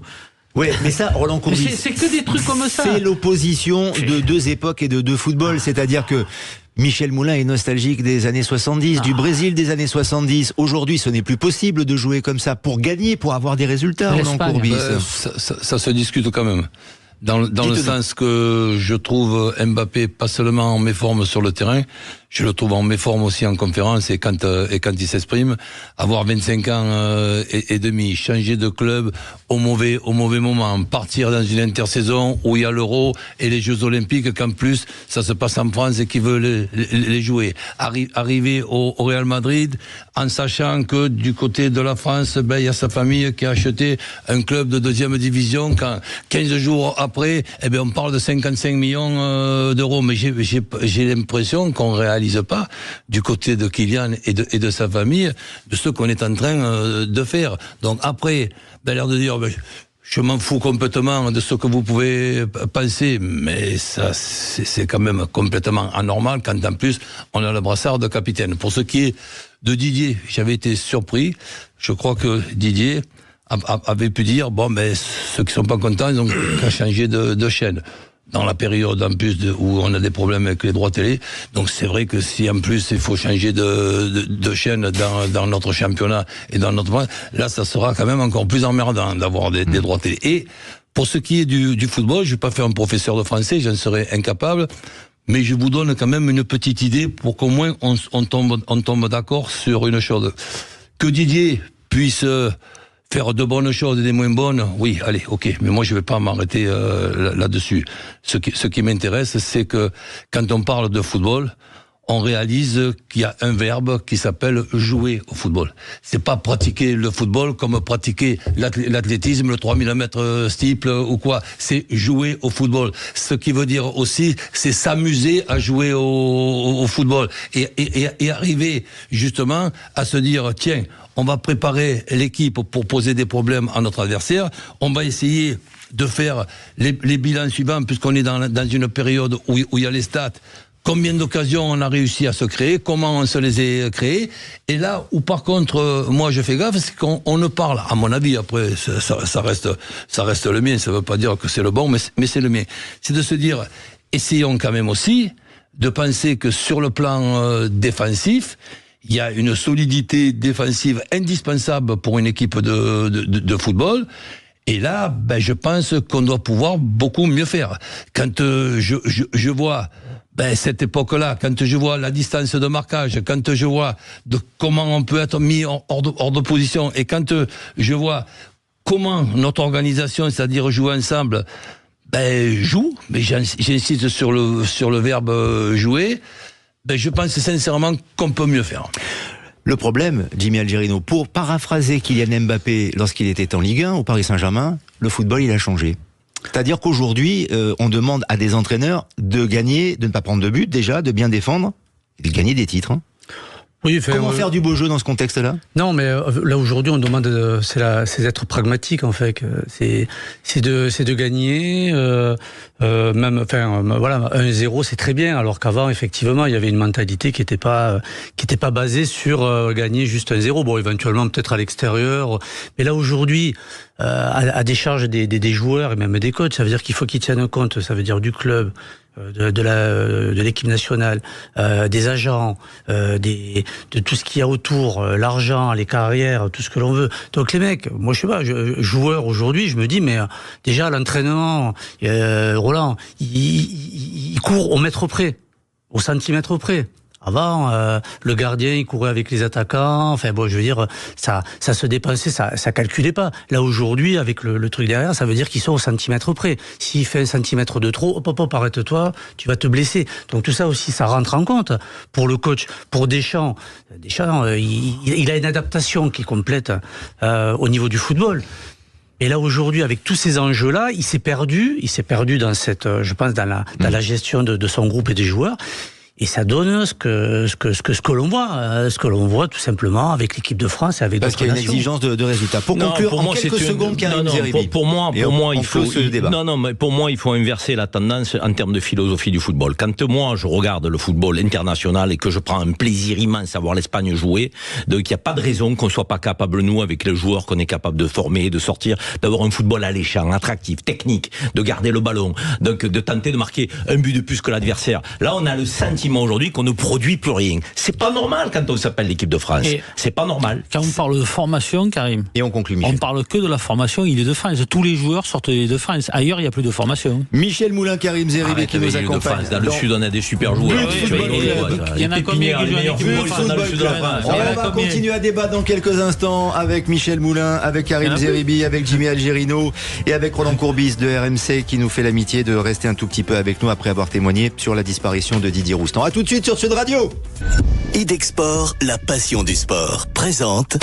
Oui, mais ça, Roland Courbis, c'est que des trucs comme ça. C'est l'opposition de deux époques et de deux footballs. C'est-à-dire que Michel Moulin est nostalgique des années 70, du Brésil des années 70. Aujourd'hui, ce n'est plus possible de jouer comme ça pour gagner, pour avoir des résultats, Roland Courbis. Ça se discute quand même. Dans le sens que je trouve Mbappé pas seulement en méforme sur le terrain, je le trouve en méforme aussi en conférence et quand il s'exprime. Avoir 25 ans et demi, changer de club au mauvais moment, partir dans une intersaison où il y a l'Euro et les Jeux Olympiques, qu'en plus ça se passe en France et qui veut les jouer. Arriver au Real Madrid en sachant que du côté de la France, il y a sa famille qui a acheté un club de 2e division. Quand 15 jours après, on parle de 55 millions d'euros. Mais j'ai l'impression qu'on réalise pas du côté de Kylian et de sa famille de ce qu'on est en train de faire. Donc après, l'air de dire je m'en fous complètement de ce que vous pouvez penser, mais ça c'est quand même complètement anormal quand en plus on a le brassard de capitaine. Pour ce qui est de Didier, j'avais été surpris. Je crois que Didier avait pu dire ceux qui sont pas contents, ils ont qu'à changer de chaîne. Dans la période en plus où on a des problèmes avec les droits télé, donc c'est vrai que si en plus il faut changer de chaîne dans notre championnat et dans notre là ça sera quand même encore plus emmerdant d'avoir des droits télé. Et pour ce qui est du football, je vais pas faire un professeur de français, j'en serais incapable, mais je vous donne quand même une petite idée pour qu'au moins on tombe d'accord sur une chose. Que Didier puisse faire de bonnes choses et des moins bonnes, oui, allez, ok. Mais moi, je vais pas m'arrêter là-dessus. Ce qui m'intéresse, c'est que quand on parle de football, on réalise qu'il y a un verbe qui s'appelle jouer au football. C'est pas pratiquer le football comme pratiquer l'athlétisme, le 3000 mètres steeple ou quoi. C'est jouer au football. Ce qui veut dire aussi, c'est s'amuser à jouer au football. Et arriver, justement, à se dire, tiens, on va préparer l'équipe pour poser des problèmes à notre adversaire. On va essayer de faire les bilans suivants, puisqu'on est dans une période où il y a les stats. Combien d'occasions on a réussi à se créer, comment on se les a créées. Et là où par contre, moi je fais gaffe, c'est qu'on ne parle, à mon avis, après ça reste le mien, ça ne veut pas dire que c'est le bon, mais c'est le mien. C'est de se dire, essayons quand même aussi de penser que sur le plan défensif, il y a une solidité défensive indispensable pour une équipe de football. Et là, je pense qu'on doit pouvoir beaucoup mieux faire. Quand je vois cette époque-là, quand je vois la distance de marquage, quand je vois comment on peut être mis hors de position, et quand je vois comment notre organisation, c'est-à-dire jouer ensemble, joue, mais j'insiste sur le verbe jouer, je pense sincèrement qu'on peut mieux faire. Le problème, Jimmy Algerino, pour paraphraser Kylian Mbappé lorsqu'il était en Ligue 1 au Paris Saint-Germain, le football il a changé. C'est-à-dire qu'aujourd'hui, on demande à des entraîneurs de gagner, de ne pas prendre de but déjà, de bien défendre, et de gagner des titres. Oui, comment faire du beau jeu dans ce contexte-là ? Non, mais là aujourd'hui, on demande, c'est d'être pragmatique en fait. C'est de gagner. Même, voilà, 1-0, c'est très bien. Alors qu'avant, effectivement, il y avait une mentalité qui était pas basée sur gagner juste 1-0. Bon, éventuellement peut-être à l'extérieur. Mais là aujourd'hui, à décharge des joueurs et même des coachs, ça veut dire qu'il faut qu'ils tiennent compte. Ça veut dire du club. De l'équipe nationale, des agents, de tout ce qu'il y a autour, l'argent, les carrières, tout ce que l'on veut. Donc les mecs, moi je sais pas, joueur aujourd'hui, je me dis mais déjà l'entraînement, Roland, il court au mètre près, au centimètre près. Avant, le gardien, il courait avec les attaquants. Enfin bon, je veux dire, ça se dépensait, ça calculait pas. Là aujourd'hui, avec le truc derrière, ça veut dire qu'ils sont au centimètre près. S'il fait 1 centimètre de trop, hop, arrête-toi, tu vas te blesser. Donc tout ça aussi, ça rentre en compte pour le coach, pour Deschamps. Deschamps, il a une adaptation qui est complète au niveau du football. Et là aujourd'hui, avec tous ces enjeux-là, il s'est perdu dans cette, je pense, dans la gestion de son groupe et des joueurs. Et ça donne ce que l'on voit tout simplement avec l'équipe de France et avec d'autres nations. Parce qu'il y a une exigence de résultats. Pour conclure, en quelques secondes, Karim Zeribi. Pour moi, il faut inverser la tendance en termes de philosophie du football. Quand moi, je regarde le football international et que je prends un plaisir immense à voir l'Espagne jouer, donc il n'y a pas de raison qu'on soit pas capable, nous, avec les joueurs qu'on est capable de former, de sortir, d'avoir un football alléchant, attractif, technique, de garder le ballon, donc de tenter de marquer un but de plus que l'adversaire. Là, on a le sentiment sentiment aujourd'hui qu'on ne produit plus rien. C'est pas normal quand on s'appelle l'équipe de France. C'est pas normal. Quand on parle de formation, Karim, et on conclut, Michel. On parle que de la formation Île-de-France. Tous les joueurs sortent de l'Île-de-France. Ailleurs, il n'y a plus de formation. Michel Moulin, Karim Zeribi qui nous accompagne. Dans le sud, on a des super joueurs. Il y en a combien qui jouent en équipe de France dans le sud de la France? On va continuer à débattre dans quelques instants avec Michel Moulin, avec Karim Zeribi, avec Jimmy Algerino et avec Roland Courbis de RMC qui nous fait l'amitié de rester un tout petit peu avec nous après avoir témoigné sur la disparition de Didier Roustan. A tout de suite sur Sud Radio. Idexport, la passion du sport, présente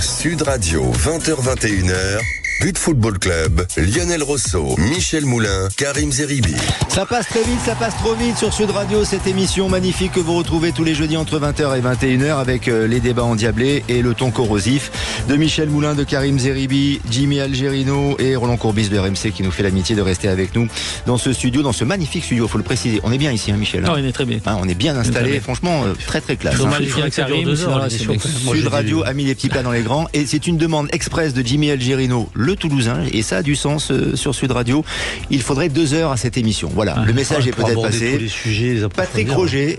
Sud Radio, 20h-21h, But Football Club, Lionel Rosso, Michel Moulin, Karim Zeribi. Ça passe très vite, ça passe trop vite sur Sud Radio, cette émission magnifique que vous retrouvez tous les jeudis entre 20h et 21h avec les débats endiablés et le ton corrosif de Michel Moulin, de Karim Zeribi, Jimmy Algerino et Roland Courbis de RMC qui nous fait l'amitié de rester avec nous dans ce studio, dans ce magnifique studio, il faut le préciser. On est bien ici, hein, Michel. Non, on est très bien. On est bien installé, franchement, très très classe. Dommage que ça dure 2 heures. Sud Radio a mis les petits plats dans les grands et c'est une demande express de Jimmy Algerino, le Toulousain, et ça a du sens sur Sud Radio. Il faudrait 2 heures à cette émission. Voilà, le message est peut-être passé. Patrick Roger,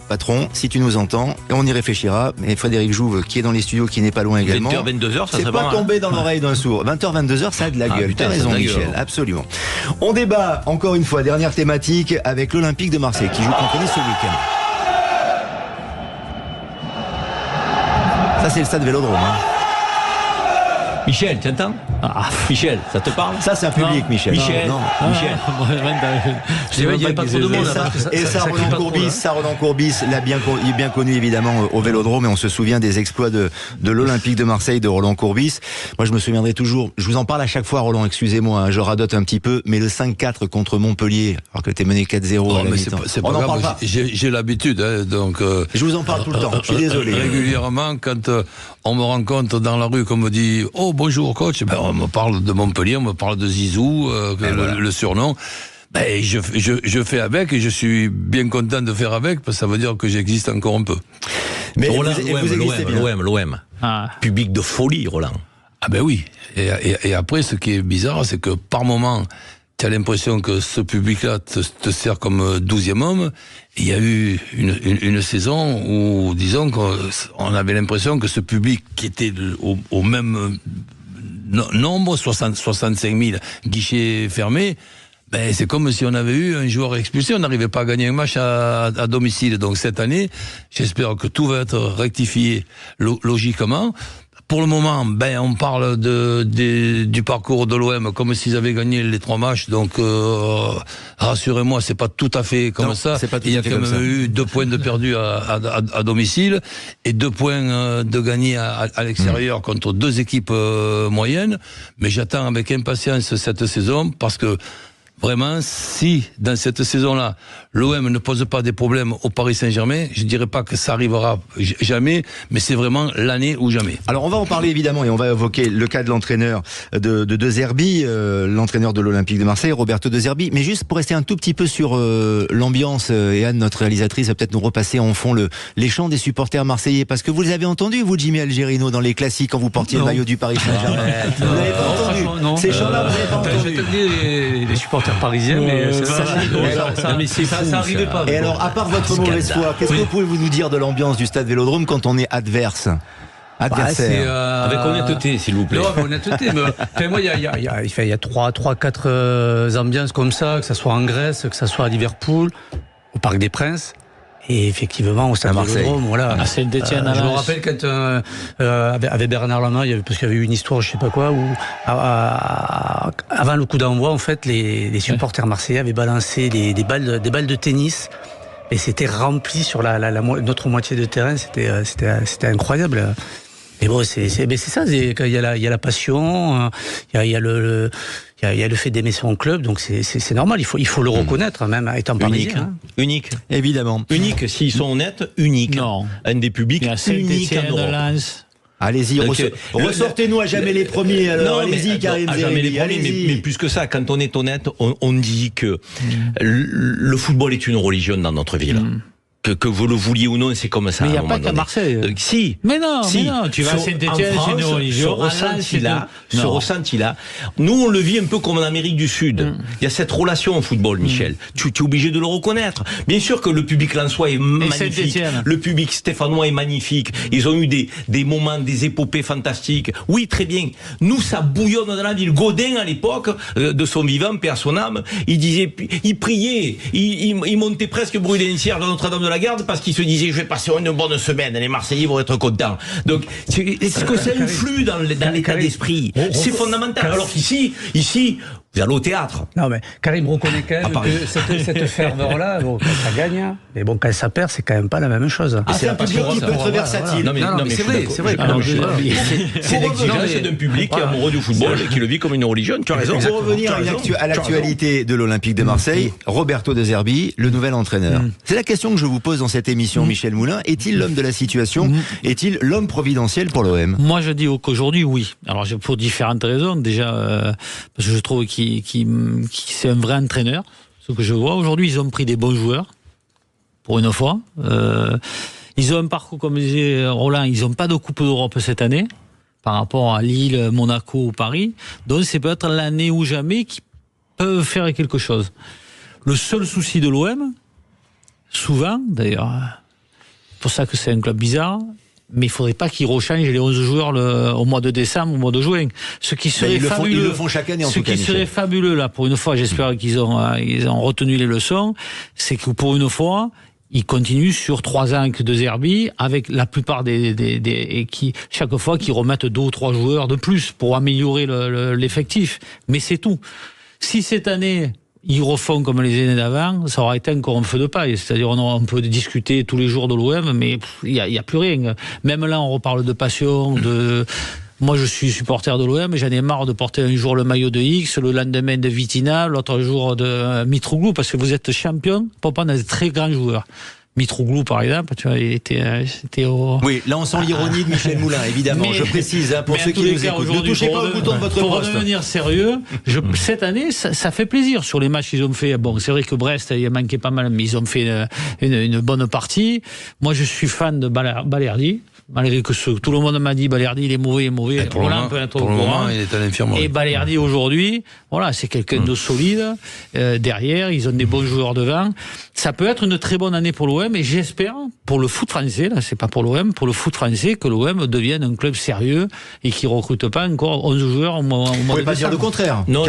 patron, si tu nous entends, on y réfléchira. Mais Frédéric Jouve, qui est dans les studios, qui n'est pas loin également. 20h, 22h, ça c'est pas tombé dans l'oreille d'un sourd. 20h, 22h, ça a de la gueule. T'as raison, Michel. Absolument. On débat, encore une fois, dernière thématique, avec l'Olympique de Marseille, qui joue contre Nice ce week-end. Ça, c'est le stade Vélodrome. Michel, tu entends? Michel, ça te parle? Ça, c'est un public, non. Michel. Michel, Michel. Il n'y a pas trop de monde. Et ça, Roland Courbis l'a bien connu évidemment au Vélodrome, et on se souvient des exploits de l'Olympique de Marseille de Roland Courbis. Moi, je me souviendrai toujours, je vous en parle à chaque fois, Roland, excusez-moi, hein, je radote un petit peu, mais le 5-4 contre Montpellier, alors que t'es mené 4-0 à la mi-temps. On n'en parle pas. J'ai l'habitude, hein, donc... je vous en parle tout le temps, je suis désolé. Régulièrement, quand on me rencontre dans la rue, qu'on me dit « Oh, bonjour coach », on me parle de Montpellier, on me parle de Zizou, le surnom. Je fais avec, et je suis bien content de faire avec, parce que ça veut dire que j'existe encore un peu. Mais l'OM. Public de folie, Roland. Ah ben oui. Et après, ce qui est bizarre, c'est que par moment, tu as l'impression que ce public-là te sert comme 12e homme. Il y a eu une saison où, disons, on avait l'impression que ce public qui était au même nombre, 65 000 guichets fermés, c'est comme si on avait eu un joueur expulsé, on n'arrivait pas à gagner un match à domicile. Donc cette année, j'espère que tout va être rectifié logiquement. Pour le moment, on parle du parcours de l'OM comme s'ils avaient gagné les 3 matchs. Donc, rassurez-moi, c'est pas tout à fait comme ça. Il y a quand même eu 2 points de perdus à domicile et 2 points de gagnés à l'extérieur contre 2 équipes moyennes. Mais j'attends avec impatience cette saison parce que vraiment, si dans cette saison-là, l'OM ne pose pas des problèmes au Paris Saint-Germain, je dirais pas que ça arrivera jamais, mais c'est vraiment l'année ou jamais. Alors on va en parler évidemment, et on va évoquer le cas de l'entraîneur de Zerbi, l'entraîneur de l'Olympique de Marseille, Roberto De Zerbi. Mais juste pour rester un tout petit peu sur l'ambiance, et Anne, notre réalisatrice, va peut-être nous repasser en fond les chants des supporters marseillais, parce que vous les avez entendus, vous, Jimmy Algerino, dans les classiques quand vous portiez le maillot du Paris Saint-Germain. Vous n'avez pas entendu ces chants-là, vous n'avez pas entendu. Les supporters parisiens, mais ça arrivait pas. Et alors, à part votre mauvaise foi, qu'est-ce que pouvez-vous nous dire de l'ambiance du stade Vélodrome quand on est adversaire? Avec honnêteté, s'il vous plaît. Non, avec honnêteté. Mais moi, il y a 3-4 ambiances comme ça, que ça soit en Grèce, que ça soit à Liverpool, au Parc des Princes. Et effectivement, au stade Vélodrome, voilà. Je me rappelle quand avec Bernard Lama, parce qu'il y avait eu une histoire, je sais pas quoi, où avant le coup d'envoi, en fait, les supporters marseillais avaient balancé des balles de tennis, et c'était rempli sur notre moitié de terrain. C'était incroyable. Mais bon, c'est ça. Il y a la passion, il y a le fait d'aimer son club, donc c'est normal. Il faut le reconnaître, même étant parisien. Unique, évidemment. Unique, s'ils sont honnêtes, unique. Non. Un des publics uniques en Europe. Allez-y, ressortez-nous à jamais les premiers. Alors, allez-y, Karim Zeribi. Mais plus que ça, quand on est honnête, on dit que le football est une religion dans notre ville. que vous le vouliez ou non, c'est comme ça. Mais il n'y a pas qu'à Marseille. Donc, si. Mais non, tu vas à Saint-Etienne, c'est une religion. Ce ressenti-là, nous on le vit un peu comme en Amérique du Sud. Il y a cette relation au football, Michel. Tu es obligé de le reconnaître. Bien sûr que le public lensois est magnifique. Le public stéphanois est magnifique. Ils ont eu des moments, des épopées fantastiques. Oui, très bien. Nous, ça bouillonne dans la ville. Godin, à l'époque, de son vivant, paix à son âme, il priait, il montait presque brûler un cierge dans Notre-Dame de la Garde parce qu'il se disait, je vais passer une bonne semaine, les Marseillais vont être contents. Donc, est-ce que ça influe dans l'état d'esprit? C'est fondamental. Alors qu'ici, vous allez au théâtre. Non, mais Karim reconnaît quand même que cette ferveur-là, bon, quand ça gagne, mais bon, quand ça perd, c'est quand même pas la même chose. C'est un public qui peut être versatile. Non, mais c'est vrai. C'est l'exigence d'un public qui est amoureux du football et qui le vit comme une religion. Tu as raison. Pour revenir à l'actualité de l'Olympique de Marseille, Roberto De Zerbi, le nouvel entraîneur. C'est la question que je vous pose dans cette émission, Michel Moulin. Est-il l'homme de la situation? Est-il l'homme providentiel pour l'OM? Moi, je dis qu'aujourd'hui, oui. Alors, pour différentes raisons. Déjà, parce que je trouve qu'il c'est un vrai entraîneur. Ce que je vois aujourd'hui, ils ont pris des bons joueurs, pour une fois. Ils ont un parcours, comme disait Roland, ils n'ont pas de Coupe d'Europe cette année, par rapport à Lille, Monaco ou Paris. Donc c'est peut-être l'année ou jamais qu'ils peuvent faire quelque chose. Le seul souci de l'OM, souvent, d'ailleurs, c'est pour ça que c'est un club bizarre, mais il ne faudrait pas qu'ils rechangent les 11 joueurs au mois de décembre, au mois de juin. Ce qui serait fabuleux. Ils le font chaque année en tout cas. Ce qui serait fabuleux, là, pour une fois, j'espère qu'ils ont retenu les leçons, c'est que pour une fois, ils continuent sur 3 ans avec De Zerbi, avec la plupart et qui, chaque fois, qu'ils remettent 2 ou 3 joueurs de plus pour améliorer l'effectif. Mais c'est tout. Si cette année, ils refont comme les années d'avant, ça aura été encore un feu de paille. C'est-à-dire, on peut discuter tous les jours de l'OM, mais il y a plus rien. Même là, on reparle de passion, Moi, je suis supporter de l'OM, j'en ai marre de porter un jour le maillot de X, le lendemain de Vitina, l'autre jour de Mitroglou, parce que vous êtes champion pour prendre des très grands joueurs. Mitroglou, par exemple, tu vois, c'était au... Oui, là on sent l'ironie de Michel Moulin, évidemment, je précise, pour ceux qui nous écoutent. Ne touchez pas au bouton de votre poste. Pour redevenir sérieux, cette année, ça fait plaisir sur les matchs qu'ils ont fait. Bon, c'est vrai que Brest, il manquait pas mal, mais ils ont fait une bonne partie. Moi, je suis fan de Balerdi. Malgré que tout le monde m'a dit Balerdi il est mauvais. Pour le moment, il est à l'infirmerie. Et Balerdi aujourd'hui, voilà, c'est quelqu'un de solide. Derrière, ils ont des bons joueurs devant. Ça peut être une très bonne année pour l'OM et j'espère pour le foot français, là c'est pas pour l'OM, pour le foot français que l'OM devienne un club sérieux et qui recrute pas encore 11 joueurs au mois de décembre. Vous pouvez pas dire le contraire. Non.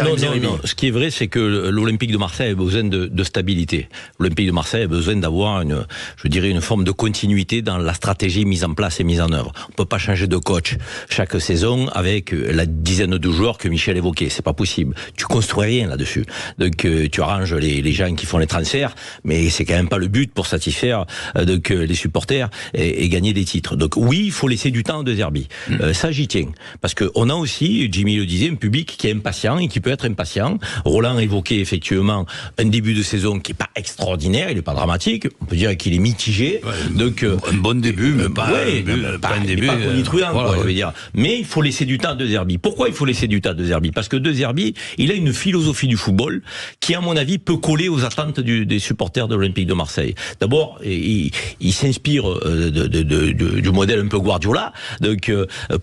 Ce qui est vrai, c'est que l'Olympique de Marseille a besoin de stabilité. L'Olympique de Marseille a besoin d'avoir une forme de continuité dans la stratégie mise en place et mise en œuvre. On peut pas changer de coach chaque saison avec la dizaine de joueurs que Michel évoquait. C'est pas possible. Tu construis rien là-dessus. Donc tu arranges les gens qui font les transferts, mais c'est quand même pas le but pour satisfaire les supporters et gagner des titres. Donc oui, il faut laisser du temps à De Zerbi. Ça, j'y tiens. Parce qu'on a aussi, Jimmy le disait, un public qui est impatient et qui peut être impatient. Roland évoquait effectivement un début de saison qui est pas extraordinaire, il est pas dramatique. On peut dire qu'il est mitigé. Ouais, donc un bon début, mais pas un début. Pas tonitruant, voilà, je veux dire. Mais il faut laisser du temps à De Zerbi. Pourquoi il faut laisser du temps à De Zerbi? Parce que De Zerbi, il a une philosophie du football qui, à mon avis, peut coller aux attentes des supporters de l'Olympique de Marseille. D'abord, il s'inspire du modèle un peu Guardiola, donc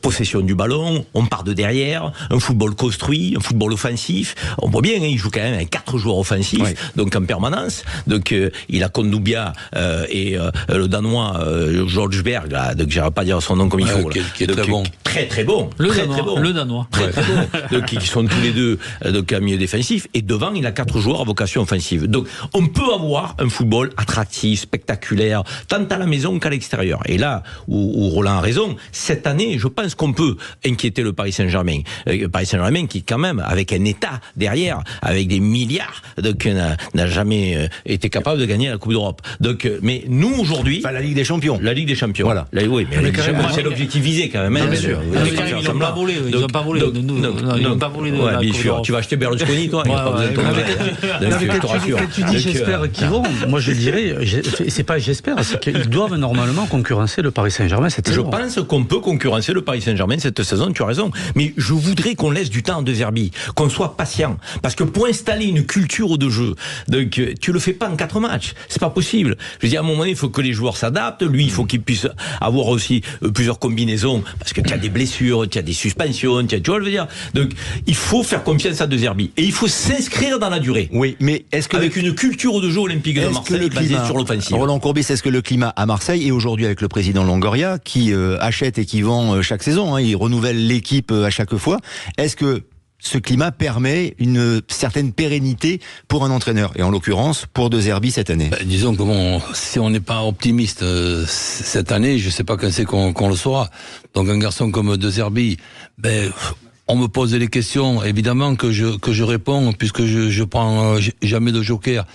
possession du ballon, on part de derrière, un football construit, un football offensif. On voit bien, il joue quand même avec 4 joueurs offensifs, donc en permanence. Donc il a Kondogbia et le Danois George Berg, là, donc j'arrive pas à dire son nom comme il faut. Qui est très bon. Très bon. Le Danois. Très bon. Donc qui sont tous les deux donc à milieu défensif et devant il a 4 joueurs à vocation offensive. Donc on peut avoir un football attractif, spectaculaire, tant à la maison qu'à l'extérieur. Et là où Roland a raison, cette année, je pense qu'on peut inquiéter le Paris Saint-Germain. Paris Saint-Germain qui quand même avec un État derrière, avec des milliards, donc n'a jamais été capable de gagner la Coupe d'Europe. Donc mais nous aujourd'hui, la Ligue des Champions. La Ligue des Champions. Voilà. Là, oui, mais c'est l'objectif visé quand même. Bien sûr. Ils n'ont pas volé. Ils n'ont pas volé. Ils n'ont pas volé. Ouais, bien sûr. Tu vas acheter Berlusconi, toi. Quand tu dis j'espère qu'ils vont, moi je dirais, c'est pas j'espère, c'est qu'ils doivent normalement concurrencer le Paris Saint-Germain cette saison. Je pense qu'on peut concurrencer le Paris Saint-Germain cette saison, tu as raison. Mais je voudrais qu'on laisse du temps à De Zerbi, qu'on soit patient. Parce que pour installer une culture de jeu, donc, tu le fais pas en 4 matchs. C'est pas possible. Je veux dire, à un moment donné, il faut que les joueurs s'adaptent. Lui, il faut qu'il puisse avoir aussi plusieurs combinaisons. Parce que tu as des blessures, tu as des suspensions, tu vois, je veux dire. Donc, il faut faire confiance à De Zerbi. Et il faut s'inscrire dans la durée. Oui, mais est-ce que avec une culture de jeu olympique de Marseille basée sur l'offensive. Roland Courbis, est-ce que le climat à Marseille et aujourd'hui avec le président Longoria qui achète et qui vend chaque saison, il renouvelle l'équipe à chaque fois, est-ce que ce climat permet une certaine pérennité pour un entraîneur, et en l'occurrence pour De Zerbi cette année? Disons que bon, si on n'est pas optimiste cette année, je ne sais pas quand c'est qu'on le saura. Donc un garçon comme De Zerbi, on me pose des questions, évidemment que je réponds, puisque je prends jamais de joker.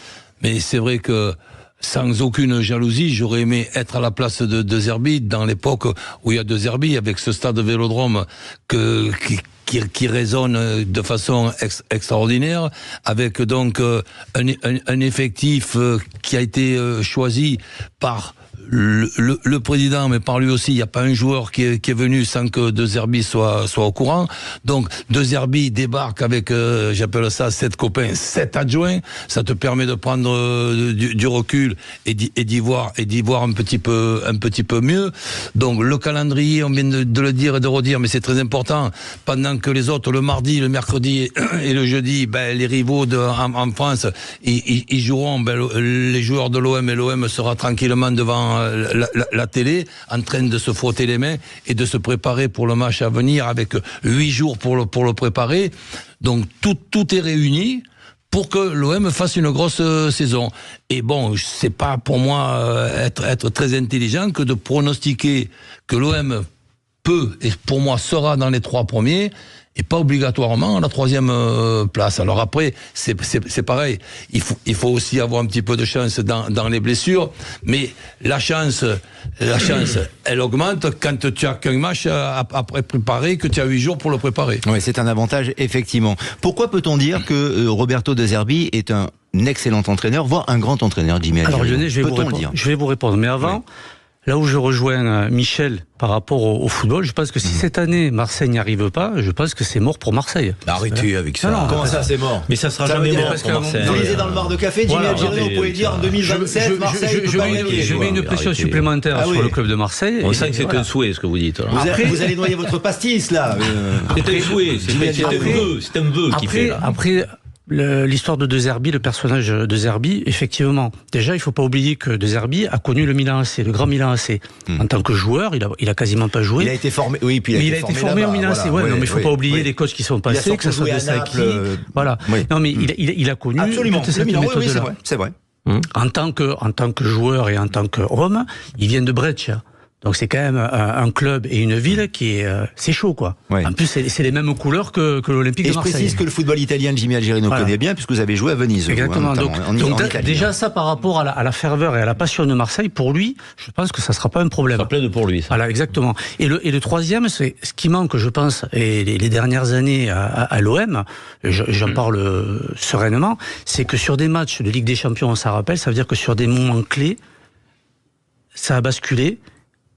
Mais c'est vrai que sans aucune jalousie, j'aurais aimé être à la place de Zerbi dans l'époque où il y a De Zerbi, avec ce stade Vélodrome qui résonne de façon extraordinaire, avec donc un effectif qui a été choisi par le président, mais par lui aussi, il n'y a pas un joueur qui est venu sans que De Zerbi soit au courant. Donc De Zerbi débarque avec, j'appelle ça 7 copains, 7 adjoints. Ça te permet de prendre du recul et d'y voir un petit peu mieux. Donc le calendrier, on vient de le dire et de redire, mais c'est très important. Pendant que les autres, le mardi, le mercredi et le jeudi, les rivaux en France, ils joueront. Les joueurs de l'OM et l'OM sera tranquillement devant la télé, en train de se frotter les mains et de se préparer pour le match à venir avec 8 jours pour le préparer. Donc tout est réuni pour que l'OM fasse une grosse saison. Et bon, c'est pas pour moi être très intelligent que de pronostiquer que l'OM peut, et pour moi sera dans les 3 premiers, et pas obligatoirement à la 3e place. Alors après, c'est pareil. Il faut aussi avoir un petit peu de chance dans les blessures, mais la chance, elle augmente quand tu as qu'un match après préparer, que tu as 8 jours pour le préparer. Oui, c'est un avantage, effectivement. Pourquoi peut-on dire que Roberto De Zerbi est un excellent entraîneur, voire un grand entraîneur, Jimmy Algeri? Alors Lionel, je vais vous répondre, mais avant... Oui. Là où je rejoins Michel par rapport au football, je pense que si cette année Marseille n'y arrive pas, je pense que c'est mort pour Marseille. Arrêtez avec ça. Non, comment ça c'est mort? Mais ça sera jamais mort pour Marseille. Vous lisez dans le bar de café, Jimmy Algeri, vous pouvez dire en 2027 Marseille peut pas gagner. Je mets une pression supplémentaire sur le club de Marseille. On sent que c'est un souhait ce que vous dites. Vous allez noyer votre pastis là. C'est un souhait, c'est un vœu qui fait là. Après, l'histoire de Zerbi, le personnage de Zerbi, effectivement. Déjà, il faut pas oublier que De Zerbi a connu le Milan AC, le grand Milan AC. En tant que joueur, il a quasiment pas joué. Il a été formé, oui, puis il a été formé au Milan AC. Ouais, non, mais il faut pas oublier les coachs qui sont passés, que ça soit de Saki. Voilà. Non, mais il a connu toute cette méthode-là. C'est vrai. En tant que joueur et en tant qu'homme, il vient de Brescia. Donc c'est quand même un club et une ville qui est c'est chaud quoi. Ouais. En plus c'est les mêmes couleurs que l'Olympique de Marseille. Et je précise que le football italien, Jimmy Algeri nous connaît bien puisque vous avez joué à Venise. Exactement. Donc déjà ça par rapport à la ferveur et à la passion de Marseille, pour lui, je pense que ça sera pas un problème. Ça plaide pour lui. Ça. Voilà, exactement. Et le troisième, c'est ce qui manque, je pense, et les dernières années à l'OM, j'en parle sereinement, c'est que sur des matchs de Ligue des Champions, on s'en rappelle, ça veut dire que sur des moments clés, ça a basculé.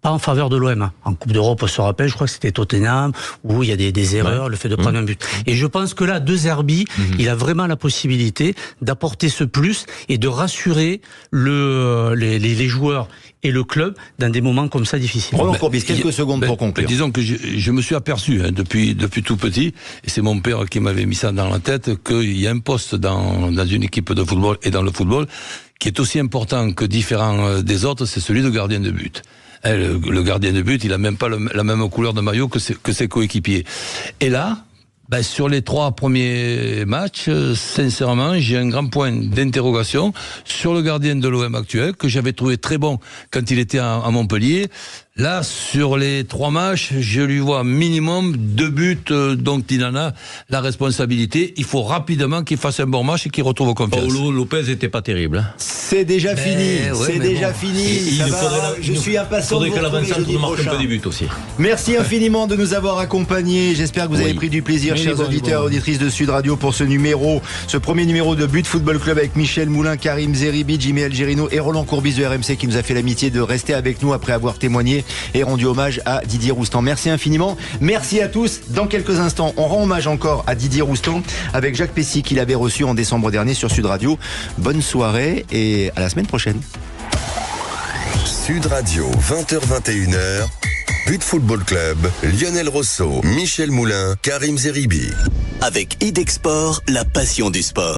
Pas en faveur de l'OM. En Coupe d'Europe, on se rappelle, je crois que c'était Tottenham, où il y a des erreurs, le fait de prendre un but. Et je pense que là, De Zerbi, il a vraiment la possibilité d'apporter ce plus et de rassurer les joueurs et le club dans des moments comme ça difficiles. Roland Courbis, quelques secondes pour conclure. Disons que je me suis aperçu depuis tout petit, et c'est mon père qui m'avait mis ça dans la tête, qu'il y a un poste dans une équipe de football et dans le football qui est aussi important que différent des autres, c'est celui de gardien de but. Le gardien de but, il a même pas la même couleur de maillot que ses coéquipiers. Et là, sur les 3 premiers matchs, sincèrement, j'ai un grand point d'interrogation sur le gardien de l'OM actuel, que j'avais trouvé très bon quand il était à Montpellier. Là, sur les 3 matchs, je lui vois minimum 2 buts, donc il en a la responsabilité. Il faut rapidement qu'il fasse un bon match et qu'il retrouve confiance. Paulo Lopez n'était pas terrible. C'est déjà fini. C'est déjà fini. Je suis impatient de vous retrouver jeudi prochain. Un peu des buts aussi. Merci infiniment de nous avoir accompagnés. J'espère que vous avez pris du plaisir, chers auditeurs et auditrices de Sud Radio, pour ce premier numéro de But Football Club avec Michel Moulin, Karim Zeribi, Jimmy Algerino et Roland Courbis de RMC qui nous a fait l'amitié de rester avec nous après avoir témoigné et rendu hommage à Didier Roustan. Merci infiniment. Merci à tous. Dans quelques instants, on rend hommage encore à Didier Roustan avec Jacques Pessy qu'il avait reçu en décembre dernier sur Sud Radio. Bonne soirée et à la semaine prochaine. Sud Radio, 20h-21h. But Football Club, Lionel Rosso, Michel Moulin, Karim Zeribi. Avec Idexport, la passion du sport.